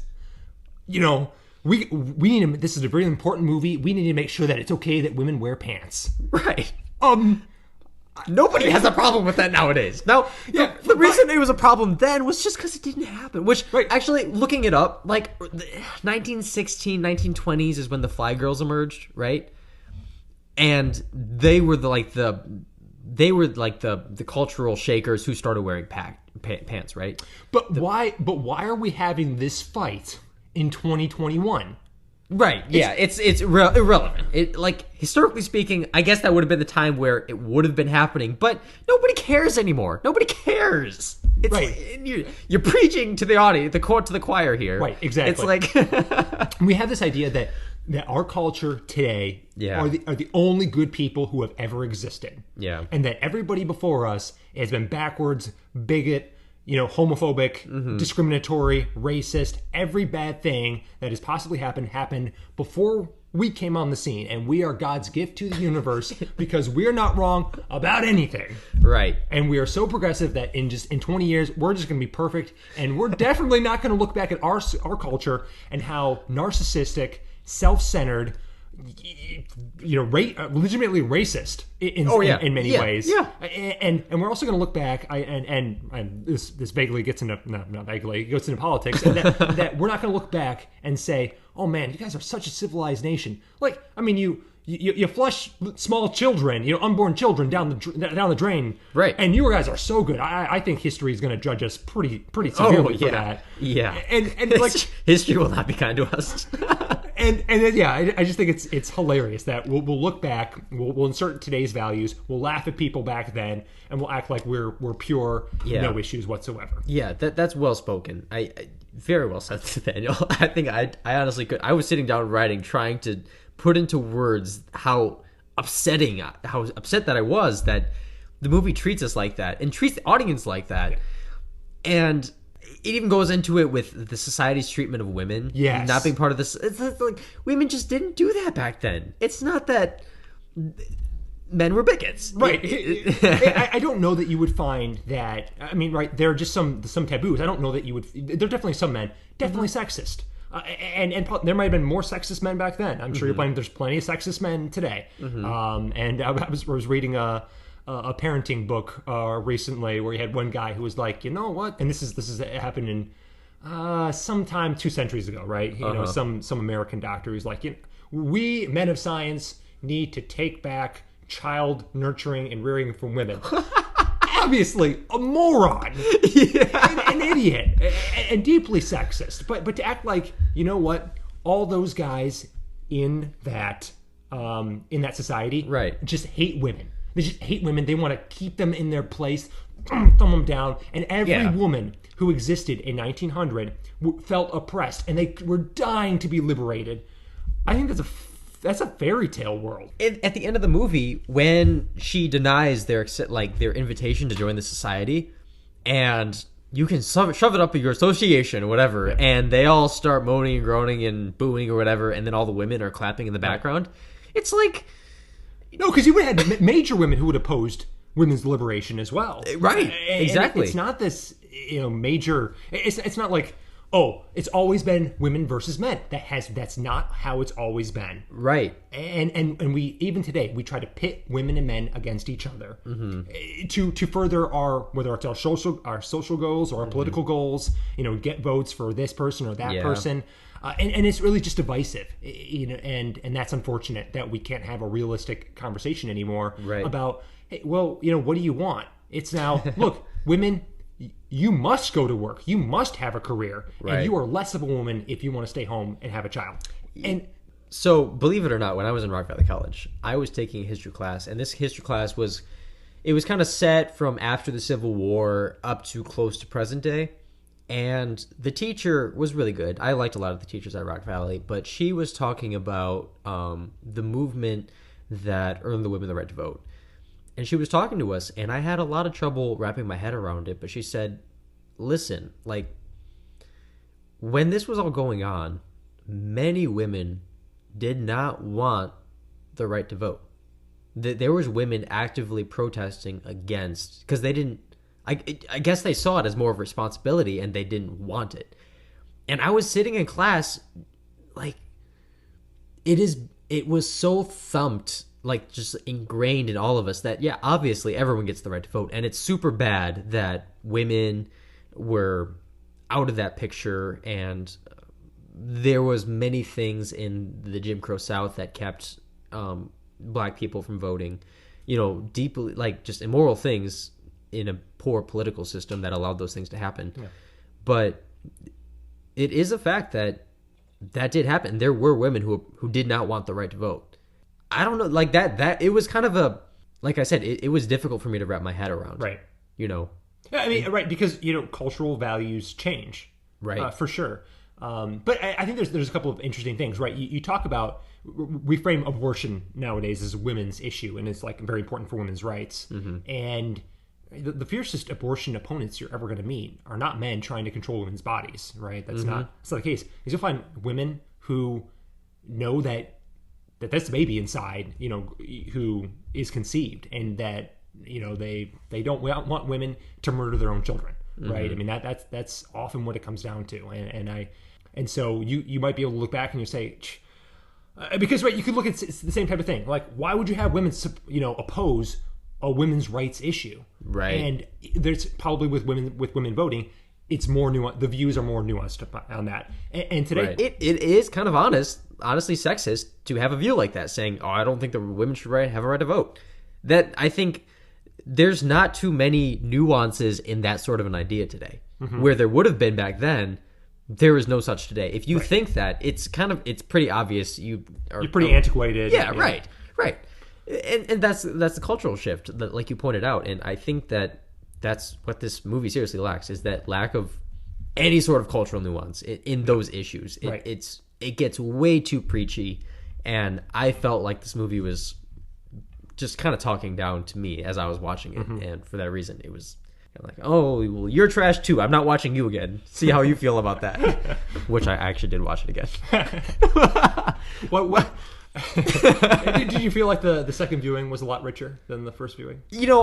you know, we need to, this is a very important movie. We need to make sure that it's okay that women wear pants. right. Nobody has a problem with that nowadays. Now, the reason it was a problem then was just because it didn't happen. Which, actually, looking it up, like 1916, 1920s is when the Fly Girls emerged, right? And they were the cultural shakers who started wearing pants, right? But why are we having this fight in 2021? Right. Yeah. It's irrelevant. It, like, historically speaking, I guess that would have been the time where it would have been happening, but nobody cares anymore. Nobody cares. It's right. You're preaching to the audience, to the choir here. Right. Exactly. It's like we have this idea that our culture today are the only good people who have ever existed. Yeah. And that everybody before us has been backwards, bigot, homophobic, discriminatory, racist. Every bad thing that has possibly happened before we came on the scene. And we are God's gift to the universe because we're not wrong about anything. Right. And we are so progressive that in 20 years, we're just going to be perfect. And we're definitely not going to look back at our culture and how narcissistic, self-centered, legitimately racist in many ways. Yeah. And we're also going to look back, and this vaguely gets into, not vaguely, it goes into politics, and that we're not going to look back and say, oh man, you guys are such a civilized nation. Like, I mean, you flush small children, unborn children down the drain, right? And you guys are so good. I think history is going to judge us pretty severely for that. Yeah, and like history will not be kind to us. I just think it's hilarious that we'll look back, we'll insert today's values, we'll laugh at people back then, and we'll act like we're pure, no issues whatsoever. Yeah, that's well spoken. I very well said, Nathaniel. I think I honestly could. I was sitting down writing, trying to put into words how upset that I was that the movie treats us like that and treats the audience like that. And it even goes into it with the society's treatment of women. Yes. Not being part of this. It's like women just didn't do that back then. It's not that men were bigots. Right. I don't know that you would find that. I mean, right, there are just some taboos. I don't know that you would. There are definitely some men, definitely sexist. And there might have been more sexist men back then. I'm sure you're finding there's plenty of sexist men today. And I was reading a parenting book recently where you had one guy who was like, you know what? And this is happened in sometime 2 centuries ago, right? Some American doctor who's like, we men of science need to take back child nurturing and rearing from women. Obviously a moron, an idiot, and deeply sexist. But to act like, you know what, all those guys in that society, right, just hate women. They just hate women. They want to keep them in their place, thumb them down. And every woman who existed in 1900 felt oppressed, and they were dying to be liberated. I think that's a fairy tale world. At the end of the movie, when she denies their invitation to join the society, and you can shove it up at your association or whatever, and they all start moaning and groaning and booing or whatever, and then all the women are clapping in the background. It's like, no, because you would have had major women who would have opposed women's liberation as well. Right, exactly. And it's not this major. It's not like, oh, it's always been women versus men. That's not how it's always been. Right. And we, even today, we try to pit women and men against each other to further whether it's our social goals or our political goals, get votes for this person or that person. And it's really just divisive, and that's unfortunate that we can't have a realistic conversation anymore about, hey, well, what do you want? It's now, look, women, you must go to work. You must have a career. Right. And you are less of a woman if you want to stay home and have a child. And so, believe it or not, when I was in Rock Valley College, I was taking a history class, and this history class was kind of set from after the Civil War up to close to present day. And the teacher was really good. I liked a lot of the teachers at Rock Valley, but she was talking about the movement that earned the women the right to vote. And she was talking to us, and I had a lot of trouble wrapping my head around it, but she said, listen, like, when this was all going on, many women did not want the right to vote. There was women actively protesting against, because they didn't, I guess they saw it as more of a responsibility and they didn't want it. And I was sitting in class, like, it was so thumped, like, just ingrained in all of us that, yeah, obviously everyone gets the right to vote. And it's super bad that women were out of that picture, and there was many things in the Jim Crow South that kept black people from voting, deeply, like, just immoral things in a poor political system that allowed those things to happen. Yeah. But it is a fact that did happen. There were women who did not want the right to vote. I don't know, like, that it was kind of a, like I said, it was difficult for me to wrap my head around. Right. Yeah, I mean, right, because, cultural values change. Right. For sure. But I think there's a couple of interesting things, right? You talk about, we frame abortion nowadays as a women's issue, and it's, like, very important for women's rights. Mm-hmm. And the fiercest abortion opponents you're ever going to meet are not men trying to control women's bodies, right? That's not the case. Because you'll find women who know that that's the baby inside, who is conceived, and that, they don't want women to murder their own children, right? Mm-hmm. I mean, that's often what it comes down to. And so you might be able to look back and you say, because, right, you could look at it's the same type of thing. Like, why would you have women, oppose a women's rights issue? Right. And there's probably with women voting, it's more nuanced. The views are more nuanced on that. And today, right. It is kind of honestly sexist to have a view like that, saying, "Oh, I don't think that women should have a right to vote." That, I think, there's not too many nuances in that sort of an idea today, where there would have been back then. There is no such today. If you think that, it's pretty obvious you're pretty antiquated. Yeah, right. And that's the cultural shift that, like you pointed out, and I think that's what this movie seriously lacks, is that lack of any sort of cultural nuance in those issues. It gets way too preachy, and I felt like this movie was just kind of talking down to me as I was watching it, and for that reason, it was like, oh, well, you're trash too. I'm not watching you again. See how you feel about that. Which I actually did watch it again. What? Did you feel like the second viewing was a lot richer than the first viewing?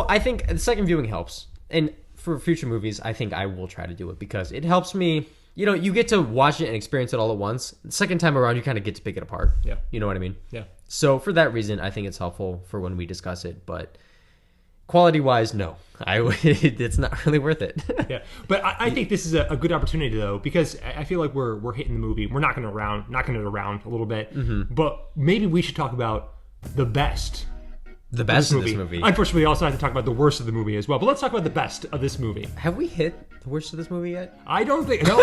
I think the second viewing helps. And for future movies, I think I will try to do it because it helps me. You get to watch it and experience it all at once. The second time around, you kind of get to pick it apart. Yeah. You know what I mean? Yeah. So for that reason, I think it's helpful for when we discuss it. But quality-wise, no. It's not really worth it. Yeah. But I think this is a good opportunity, though, because I feel like we're hitting the movie. We're knocking it around a little bit. Mm-hmm. But maybe we should talk about the best. The best of this movie. Unfortunately, we also have to talk about the worst of the movie as well. But let's talk about the best of this movie. Have we hit the worst of this movie yet? I don't think. No.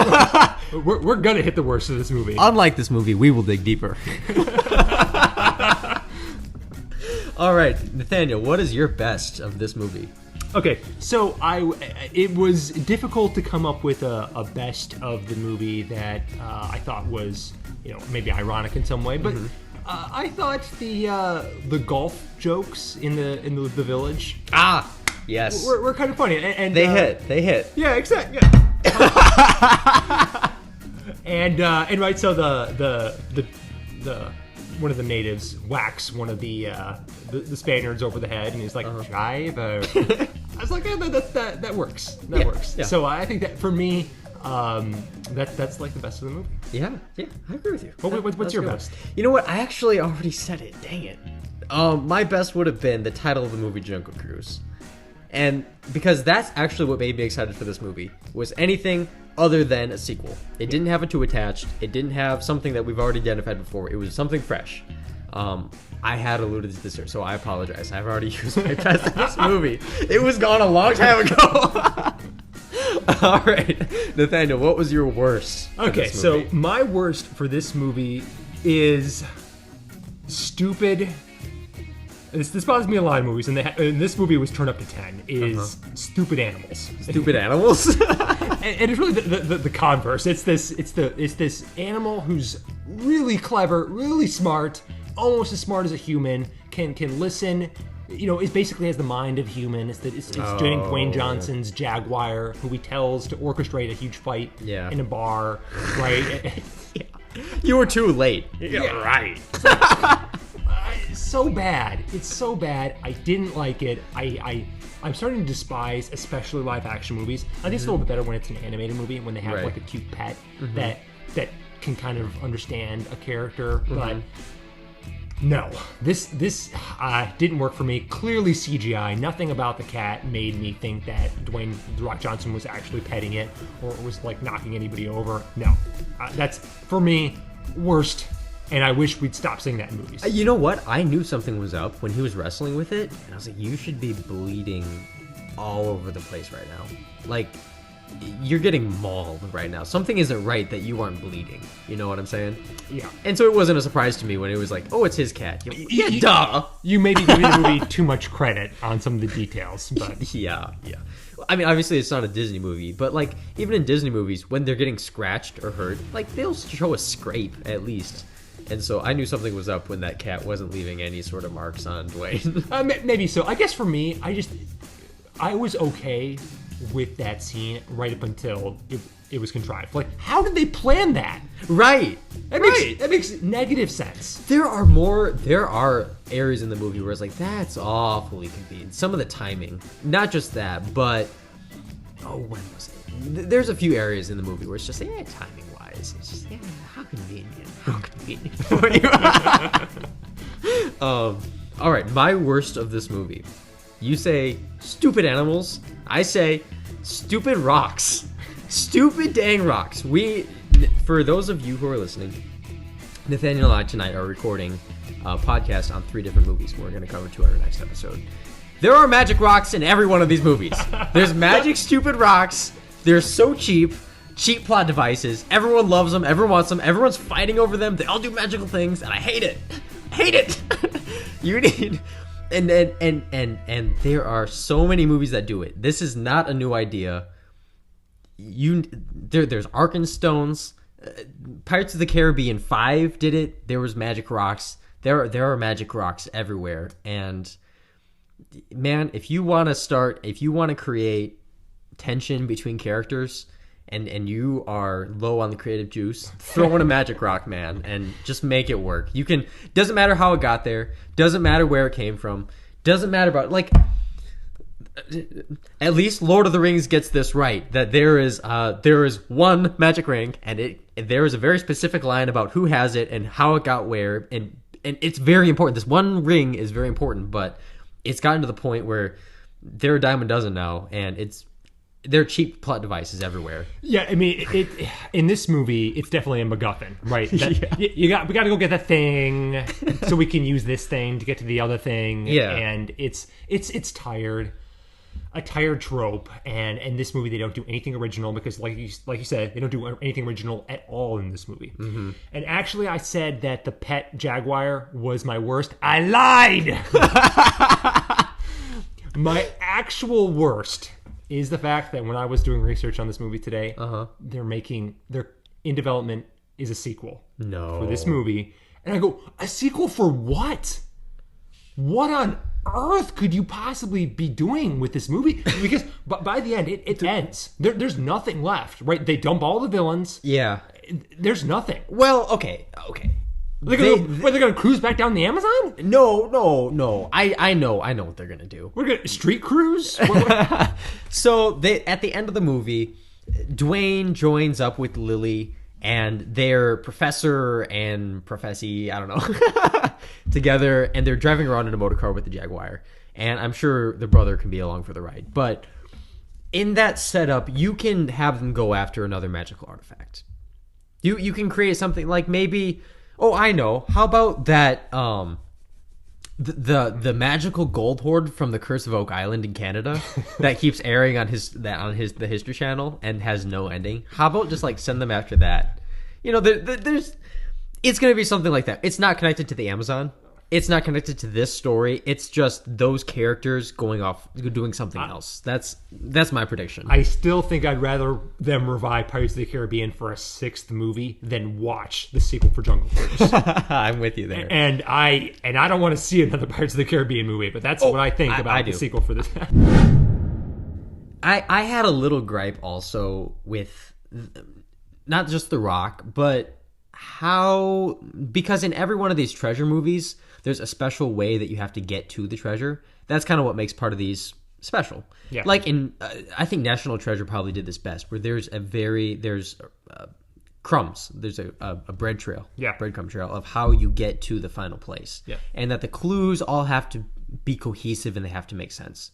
We're going to hit the worst of this movie. Unlike this movie, we will dig deeper. All right, Nathaniel, what is your best of this movie? Okay, so it was difficult to come up with a best of the movie that I thought was, maybe ironic in some way, but I thought the golf jokes in the village. Ah, yes, were kind of funny, and they hit. Yeah, exactly. Yeah. and right, so the one of the natives whacks one of the Spaniards over the head, and he's like, "Driver." I was like, yeah, that works. That works. Yeah. So I think that for me, that's like the best of the movie. Yeah, I agree with you. What's your best? You know what? I actually already said it. Dang it. My best would have been the title of the movie, Jungle Cruise, and because that's actually what made me excited for this movie was anything other than a sequel. It didn't have a two attached. It didn't have something that we've already identified before. It was something fresh. I had alluded to this, so I apologize. I've already used my best in this movie. It was gone a long time ago. All right, Nathaniel, what was your worst? Okay, so my worst for this movie is stupid. This bothers me in a lot of movies, and this movie was turned up to 10. Is stupid animals. Stupid animals. And it's really the converse. It's this animal who's really clever, really smart, almost as smart as a human. Can listen. It basically has the mind of human. It's Dwayne Johnson's Jaguar, who he tells to orchestrate a huge fight in a bar, right? You were too late. Yeah, right. So bad. It's so bad. I didn't like it. I'm starting to despise, especially live action movies. I think it's a little bit better when it's an animated movie, when they have Right. like a cute pet that can kind of understand a character. But no, this didn't work for me. Clearly CGI. Nothing about the cat made me think that Dwayne "The Rock" Johnson was actually petting it or was like knocking anybody over. No, that's for me worst. And I wish we'd stop seeing that in movies. You know what? I knew something was up when he was wrestling with it, and I was like, you should be bleeding all over the place right now. Like, you're getting mauled right now. Something isn't right that you aren't bleeding. You know what I'm saying? Yeah. And so it wasn't a surprise to me when it was like, oh, it's his cat. Yeah, duh! You may be giving the movie too much credit on some of the details, but Yeah. I mean, obviously it's not a Disney movie, but like, even in Disney movies, when they're getting scratched or hurt, like, they'll show a scrape at least. And so I knew something was up when that cat wasn't leaving any sort of marks on Dwayne. maybe so. I guess for me, I was okay with that scene right up until it was contrived. Like, how did they plan that? Right. That makes negative sense. There are areas in the movie where it's like, that's awfully convenient. Some of the timing, not just that, but when was it? There's a few areas in the movie where it's just, timing wise, it's just, how convenient. How convenient for you. All right, my worst of this movie. You say stupid animals. I say stupid rocks. Stupid dang rocks. For those of you who are listening, Nathaniel and I tonight are recording a podcast on 3 different movies. We're going to cover 2 on our next episode. There are magic rocks in every one of these movies. There's magic stupid rocks. They're so cheap plot devices. Everyone loves them. Everyone wants them. Everyone's fighting over them. They all do magical things, and I hate it. You need... And there are so many movies that do it. This is not a new idea. There's Arkenstones. Pirates of the Caribbean 5 did it. There was magic rocks. There are magic rocks everywhere. And man, if you want to create tension between characters and you are low on the creative juice, throw in a magic rock, man, and just make it work. Doesn't matter how it got there, doesn't matter where it came from, doesn't matter about, like, at least Lord of the Rings gets this right, that there is one magic ring, and there is a very specific line about who has it and how it got where, and it's very important. This one ring is very important, but it's gotten to the point where they're a dime a dozen now, and they're cheap plot devices everywhere. Yeah, I mean, in this movie, it's definitely a MacGuffin, right? We got to go get that thing so we can use this thing to get to the other thing. Yeah, and it's tired, a tired trope. And in this movie, they don't do anything original because, like you said, they don't do anything original at all in this movie. Mm-hmm. And actually, I said that the pet jaguar was my worst. I lied. My actual worst is the fact that when I was doing research on this movie today, they're in development is a sequel for this movie. And I go, a sequel for what? What on earth could you possibly be doing with this movie? Because by the end, it ends. There's nothing left, right? They dump all the villains. Yeah. There's nothing. Well, okay. They're gonna cruise back down the Amazon? No. I know what they're gonna do. We're gonna street cruise? So at the end of the movie, Dwayne joins up with Lily and their professor and professee, I don't know, together, and they're driving around in a motor car with the Jaguar. And I'm sure the brother can be along for the ride. But in that setup, you can have them go after another magical artifact. You can create something like maybe... Oh, I know. How about that? The magical gold hoard from the Curse of Oak Island in Canada that keeps airing on the History Channel and has no ending. How about just like send them after that? It's gonna be something like that. It's not connected to the Amazon. It's not connected to this story. It's just those characters going off doing something else. That's my prediction. I still think I'd rather them revive Pirates of the Caribbean for a 6th movie than watch the sequel for Jungle Cruise. I'm with you there. And I don't want to see another Pirates of the Caribbean movie, but that's what I think about the sequel for this. I had a little gripe also with not just The Rock, but how, because in every one of these treasure movies, there's a special way that you have to get to the treasure. That's kind of what makes part of these special. Yeah. Like in, I think National Treasure probably did this best, where there's crumbs. There's a bread trail, breadcrumb trail of how you get to the final place. Yeah. And that the clues all have to be cohesive and they have to make sense.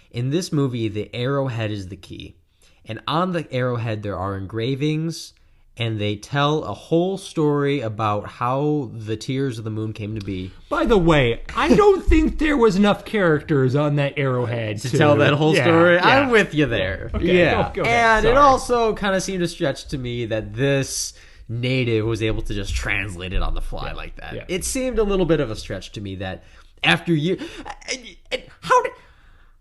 In this movie, the arrowhead is the key. And on the arrowhead, there are engravings, and they tell a whole story about how the Tears of the Moon came to be. By the way, I don't think there was enough characters on that arrowhead to tell that whole story. Yeah. I'm with you there. Okay, yeah. go ahead. And Sorry. it also kind of seemed a stretch to me that this native was able to just translate it on the fly like that. Yeah. It seemed a little bit of a stretch to me that after years...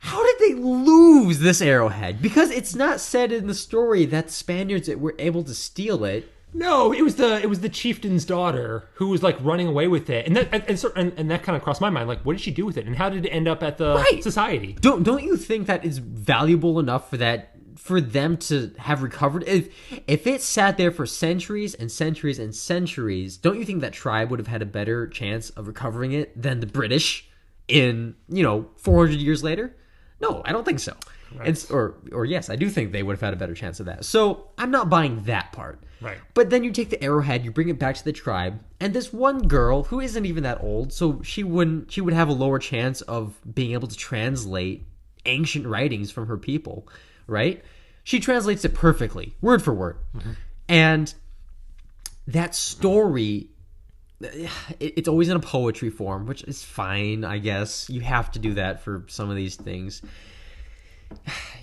How did they lose this arrowhead? Because it's not said in the story that Spaniards were able to steal it. No, it was the chieftain's daughter who was like running away with it, and that kind of crossed my mind. Like, what did she do with it, and how did it end up at the society? Don't you think that is valuable enough for them to have recovered? If it sat there for centuries and centuries and centuries, don't you think that tribe would have had a better chance of recovering it than the British in 400 years later? No, I don't think so. Right. Or yes, I do think they would have had a better chance of that. So I'm not buying that part. Right. But then you take the arrowhead, you bring it back to the tribe, and this one girl who isn't even that old, so she would have a lower chance of being able to translate ancient writings from her people, right? She translates it perfectly, word for word. Mm-hmm. And that story, it's always in a poetry form, which is fine, I guess. You have to do that for some of these things.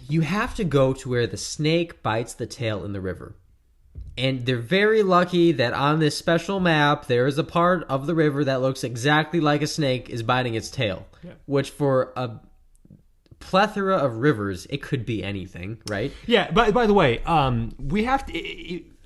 You have to go to where the snake bites the tail in the river. And they're very lucky that on this special map, there is a part of the river that looks exactly like a snake is biting its tail. Yeah. Which for a plethora of rivers, it could be anything, right? Yeah, by the way, we have to...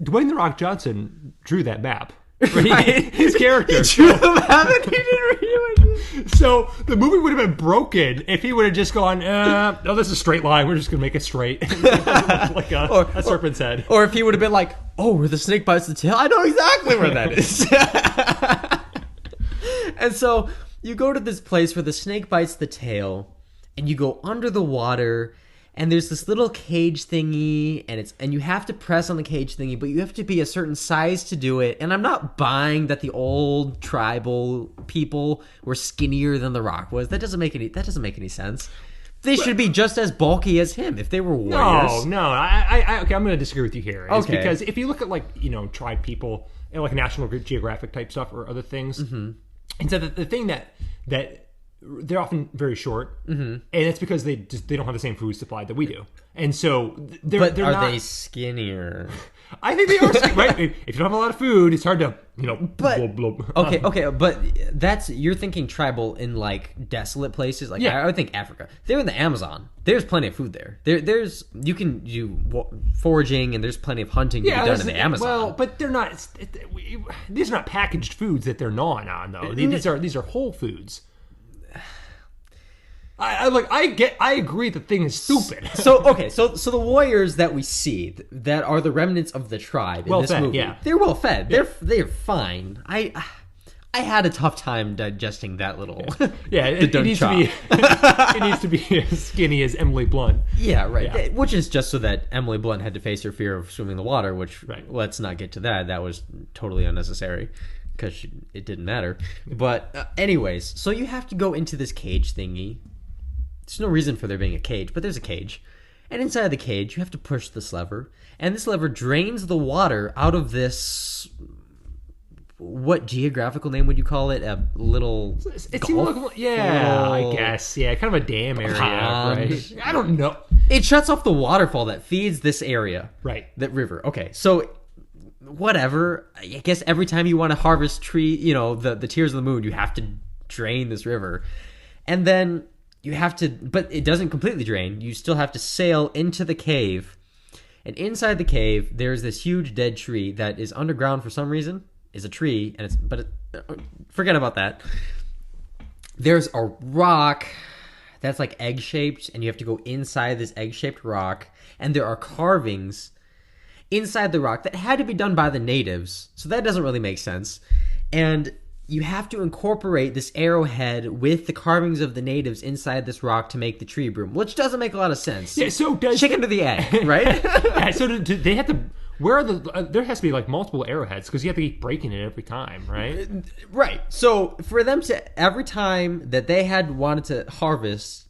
Dwayne "The Rock" Johnson drew that map. Right? His character. He drew the map and he didn't redo it. So the movie would have been broken if he would have just gone, no, this is a straight line. We're just going to make it straight. Like a serpent's head. Or if he would have been like, oh, where the snake bites the tail? I know exactly where that is. And so you go to this place where the snake bites the tail, and you go under the water, and there's this little cage thingy, and you have to press on the cage thingy, but you have to be a certain size to do it. And I'm not buying that the old tribal people were skinnier than The Rock was. That doesn't make any sense. They should be just as bulky as him if they were warriors. No. Okay, I'm going to disagree with you here. Okay. Because if you look at tribe people and like National Geographic type stuff or other things, mm-hmm. and so the thing that they're often very short, mm-hmm. and it's because they don't have the same food supply that we do, and so they're not. They skinnier? I think they are skinnier. Right? If you don't have a lot of food, it's hard to But blub, blub. Okay, but you're thinking tribal in like desolate places. Like I would think Africa. They're in the Amazon. There's plenty of food there. There's you can do foraging and there's plenty of hunting to be done in the Amazon. Well, but they're not. These are not packaged foods that they're gnawing on though. These are whole foods. I agree the thing is stupid. So the warriors that we see that are the remnants of the tribe in this movie, they're well fed. Yeah. They're fine. I had a tough time digesting that little. Yeah, it needs to be as skinny as Emily Blunt. Yeah, right. Yeah. Which is just so that Emily Blunt had to face her fear of swimming in the water. Which let's not get to that. That was totally unnecessary because it didn't matter. But anyways, so you have to go into this cage thingy. There's no reason for there being a cage, but there's a cage. And inside the cage, you have to push this lever. And this lever drains the water out of this... What geographical name would you call it? A little... It seemed like... Yeah, I guess. Yeah, kind of a dam area, right? I don't know. It shuts off the waterfall that feeds this area. Right. That river. Okay, so... Whatever. I guess every time you want to harvest the Tears of the Moon, you have to drain this river. And then... You have to, but it doesn't completely drain. You still have to sail into the cave. And inside the cave, there's this huge dead tree that is underground for some reason. Is a tree, forget about that. There's a rock that's like egg-shaped, and you have to go inside this egg-shaped rock. And there are carvings. inside the rock that had to be done by the natives. So that doesn't really make sense. And you have to incorporate this arrowhead with the carvings of the natives inside this rock to make the tree broom, which doesn't make a lot of sense. Yeah, so does chicken to the egg, right? Yeah, so do they have to? Where are the? There has to be like multiple arrowheads because you have to keep breaking it every time, right? Right. So for them to every time that they had wanted to harvest,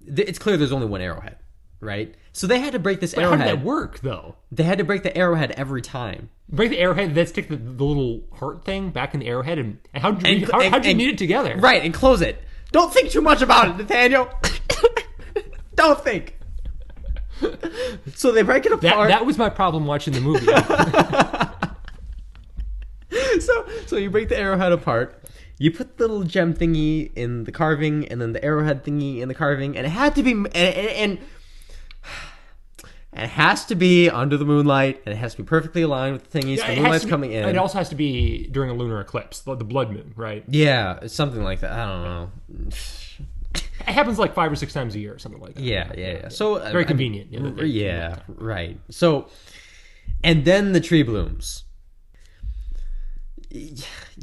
it's clear there's only one arrowhead, right? So they had to break this But arrowhead. how did that work though? They had to break the arrowhead every time. Break the arrowhead, then stick the little heart thing back in the arrowhead, and how'd you knit it together? Right, and close it. Don't think too much about it, Nathaniel. Don't think. So they break it apart. That was my problem watching the movie. So you break the arrowhead apart. You put the little gem thingy in the carving, and then the arrowhead thingy in the carving, and it had to be and it has to be under the moonlight, and it has to be perfectly aligned with the thingies. Yeah, the moonlight's coming in. It also has to be during a lunar eclipse, the blood moon, right? Yeah, something like that. I don't know. It happens like 5 or 6 times a year, or something like that. Yeah. So very convenient. Right. So, and then the tree blooms.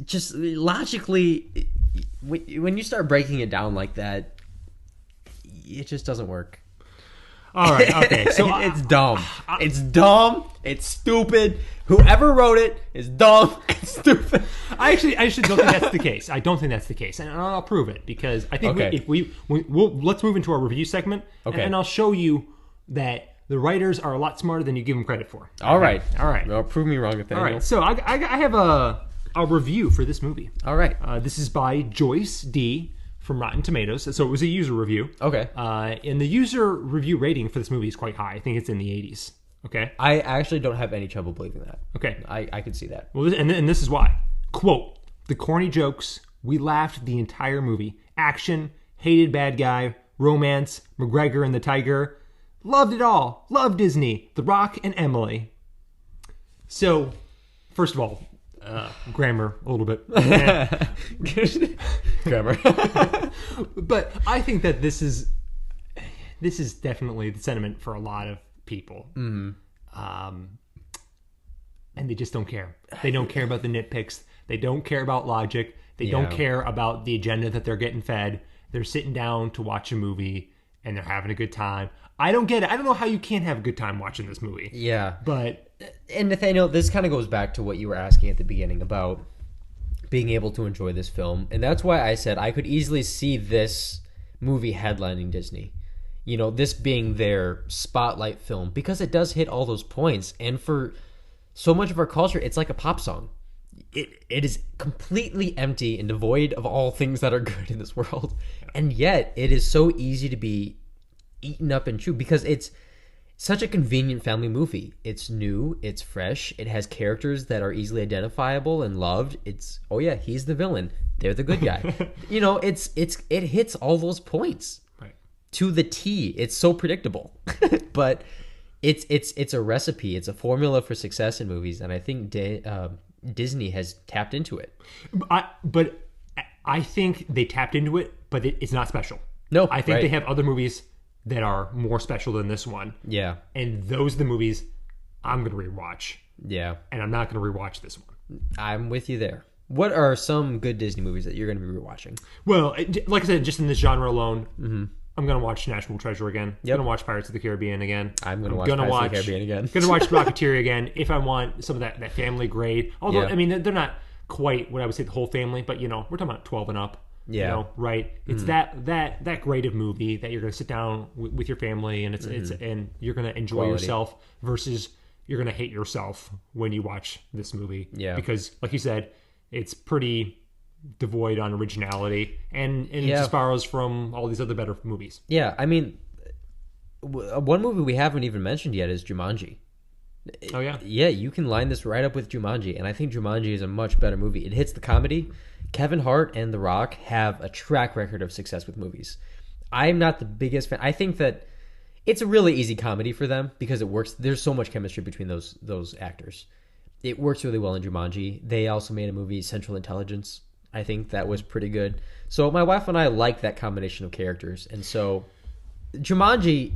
Just logically, when you start breaking it down like that, it just doesn't work. All right. Okay. So it's dumb. It's dumb. It's stupid. Whoever wrote it is dumb and stupid. I actually don't think that's the case. I don't think that's the case, and I'll prove it because I think Okay. we'll let's move into our review segment, Okay. and I'll show you that the writers are a lot smarter than you give them credit for. All right. Well, prove me wrong, Nathaniel. All right. So I have a review for this movie. All right. This is by Joyce D. from Rotten Tomatoes. So it was a user review. Okay. And the user review rating for this movie is quite high. I think it's in the 80s. Okay. I actually don't have any trouble believing that. Okay. I could see that. Well, and this is why. Quote, the corny jokes, we laughed the entire movie. Action, hated bad guy, romance, McGregor and the Tiger. Loved it all. Loved Disney, The Rock, and Emily. So, first of all, grammar a little bit. Grammar. But I think that this is definitely the sentiment for a lot of people. And they just don't care. They don't care about the nitpicks. They don't care about logic. They don't care about the agenda that they're getting fed. They're sitting down to watch a movie and they're having a good time. I don't get it. I don't know how you can't have a good time watching this movie. Yeah. But And Nathaniel, this kind of goes back to what you were asking at the beginning about being able to enjoy this film. And that's why I said I could easily see this movie headlining Disney. You know, this being their spotlight film, because it does hit all those points. And for so much of our culture, it's like a pop song. It is completely empty and devoid of all things that are good in this world. And yet, it is so easy to be eaten up and chewed because it's such a convenient family movie. It's new, it's fresh, it has characters that are easily identifiable and loved. It's, oh yeah, he's the villain, they're the good guy. You know, it hits all those points right. to the T. It's so predictable. But it's a recipe, it's a formula for success in movies, and I think Disney has tapped into it. But I think they tapped into it, but it's not special. No, I think right. they have other movies that are more special than this one. Yeah. And those are the movies I'm going to rewatch. Yeah. And I'm not going to rewatch this one. I'm with you there. What are some good Disney movies that you're going to be rewatching? Well, like I said, just in this genre alone, I'm going to watch National Treasure again. Yep. I'm going to watch Pirates of the Caribbean again. I'm going to watch Pirates of the Caribbean again. Going to watch Rocketeer again if I want some of that family grade. Although, Yeah. I mean, they're not quite what I would say the whole family, but, you know, we're talking about 12 and up. Yeah. You know, right? It's that grade of movie that you're going to sit down with your family and it's and you're going to enjoy Quality. yourself versus you're going to hate yourself when you watch this movie. Yeah. Because, like you said, it's pretty devoid on originality and it Yeah. just borrows from all these other better movies. Yeah, I mean, one movie we haven't even mentioned yet is Jumanji. Oh, yeah? Yeah, you can line this right up with Jumanji, and I think Jumanji is a much better movie. It hits the comedy. Kevin Hart and The Rock have a track record of success with movies. I'm not the biggest fan. I think that it's a really easy comedy for them because it works. There's so much chemistry between those actors. It works really well in Jumanji. They also made a movie, Central Intelligence. I think that was pretty good. So my wife and I like that combination of characters. And so Jumanji,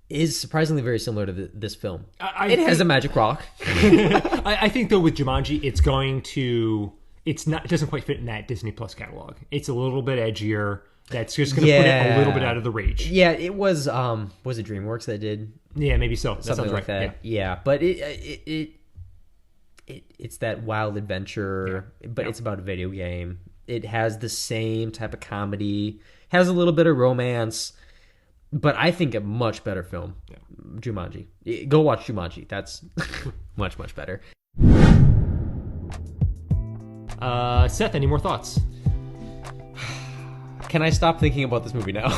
is surprisingly very similar to this film. It has a magic rock. I think though with Jumanji, it's going to. It doesn't quite fit in that Disney Plus catalog. It's a little bit edgier. That's just going to put it a little bit out of the reach. Yeah, it was it DreamWorks that did? Yeah, maybe so. That Something sounds like right. that. Yeah, but it's that wild adventure, but it's about a video game. It has the same type of comedy, has a little bit of romance, but I think a much better film. Yeah. Jumanji. Go watch Jumanji. That's much, much better. Seth, any more thoughts? Can I stop thinking about this movie now?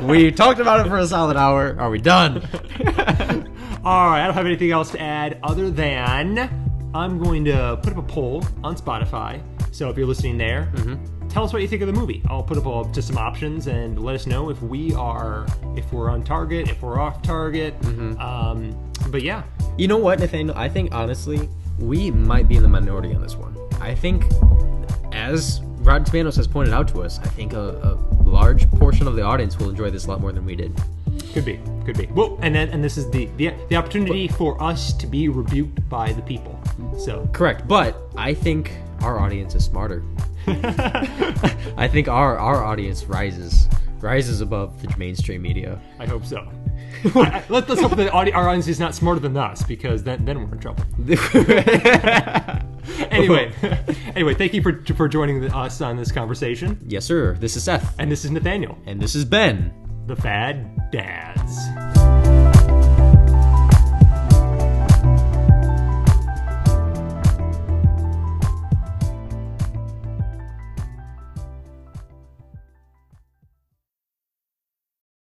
We talked about it for a solid hour. Are we done? All right, I don't have anything else to add other than I'm going to put up a poll on Spotify. So if you're listening there, tell us what you think of the movie. I'll put up just some options and let us know if we're on target, if we're off target. But yeah. You know what, Nathaniel? I think, honestly, we might be in the minority on this one. I think, as Rotten Tomatoes has pointed out to us, I think a large portion of the audience will enjoy this a lot more than we did. Could be. Well, and this is the opportunity for us to be rebuked by the people. So correct, but I think our audience is smarter. I think our audience rises above the mainstream media. I hope so. Let's hope that our audience is not smarter than us, because then we're in trouble. Anyway, thank you for joining us on this conversation. Yes, sir. This is Seth. And this is Nathaniel. And this is Ben. The Fad Dads.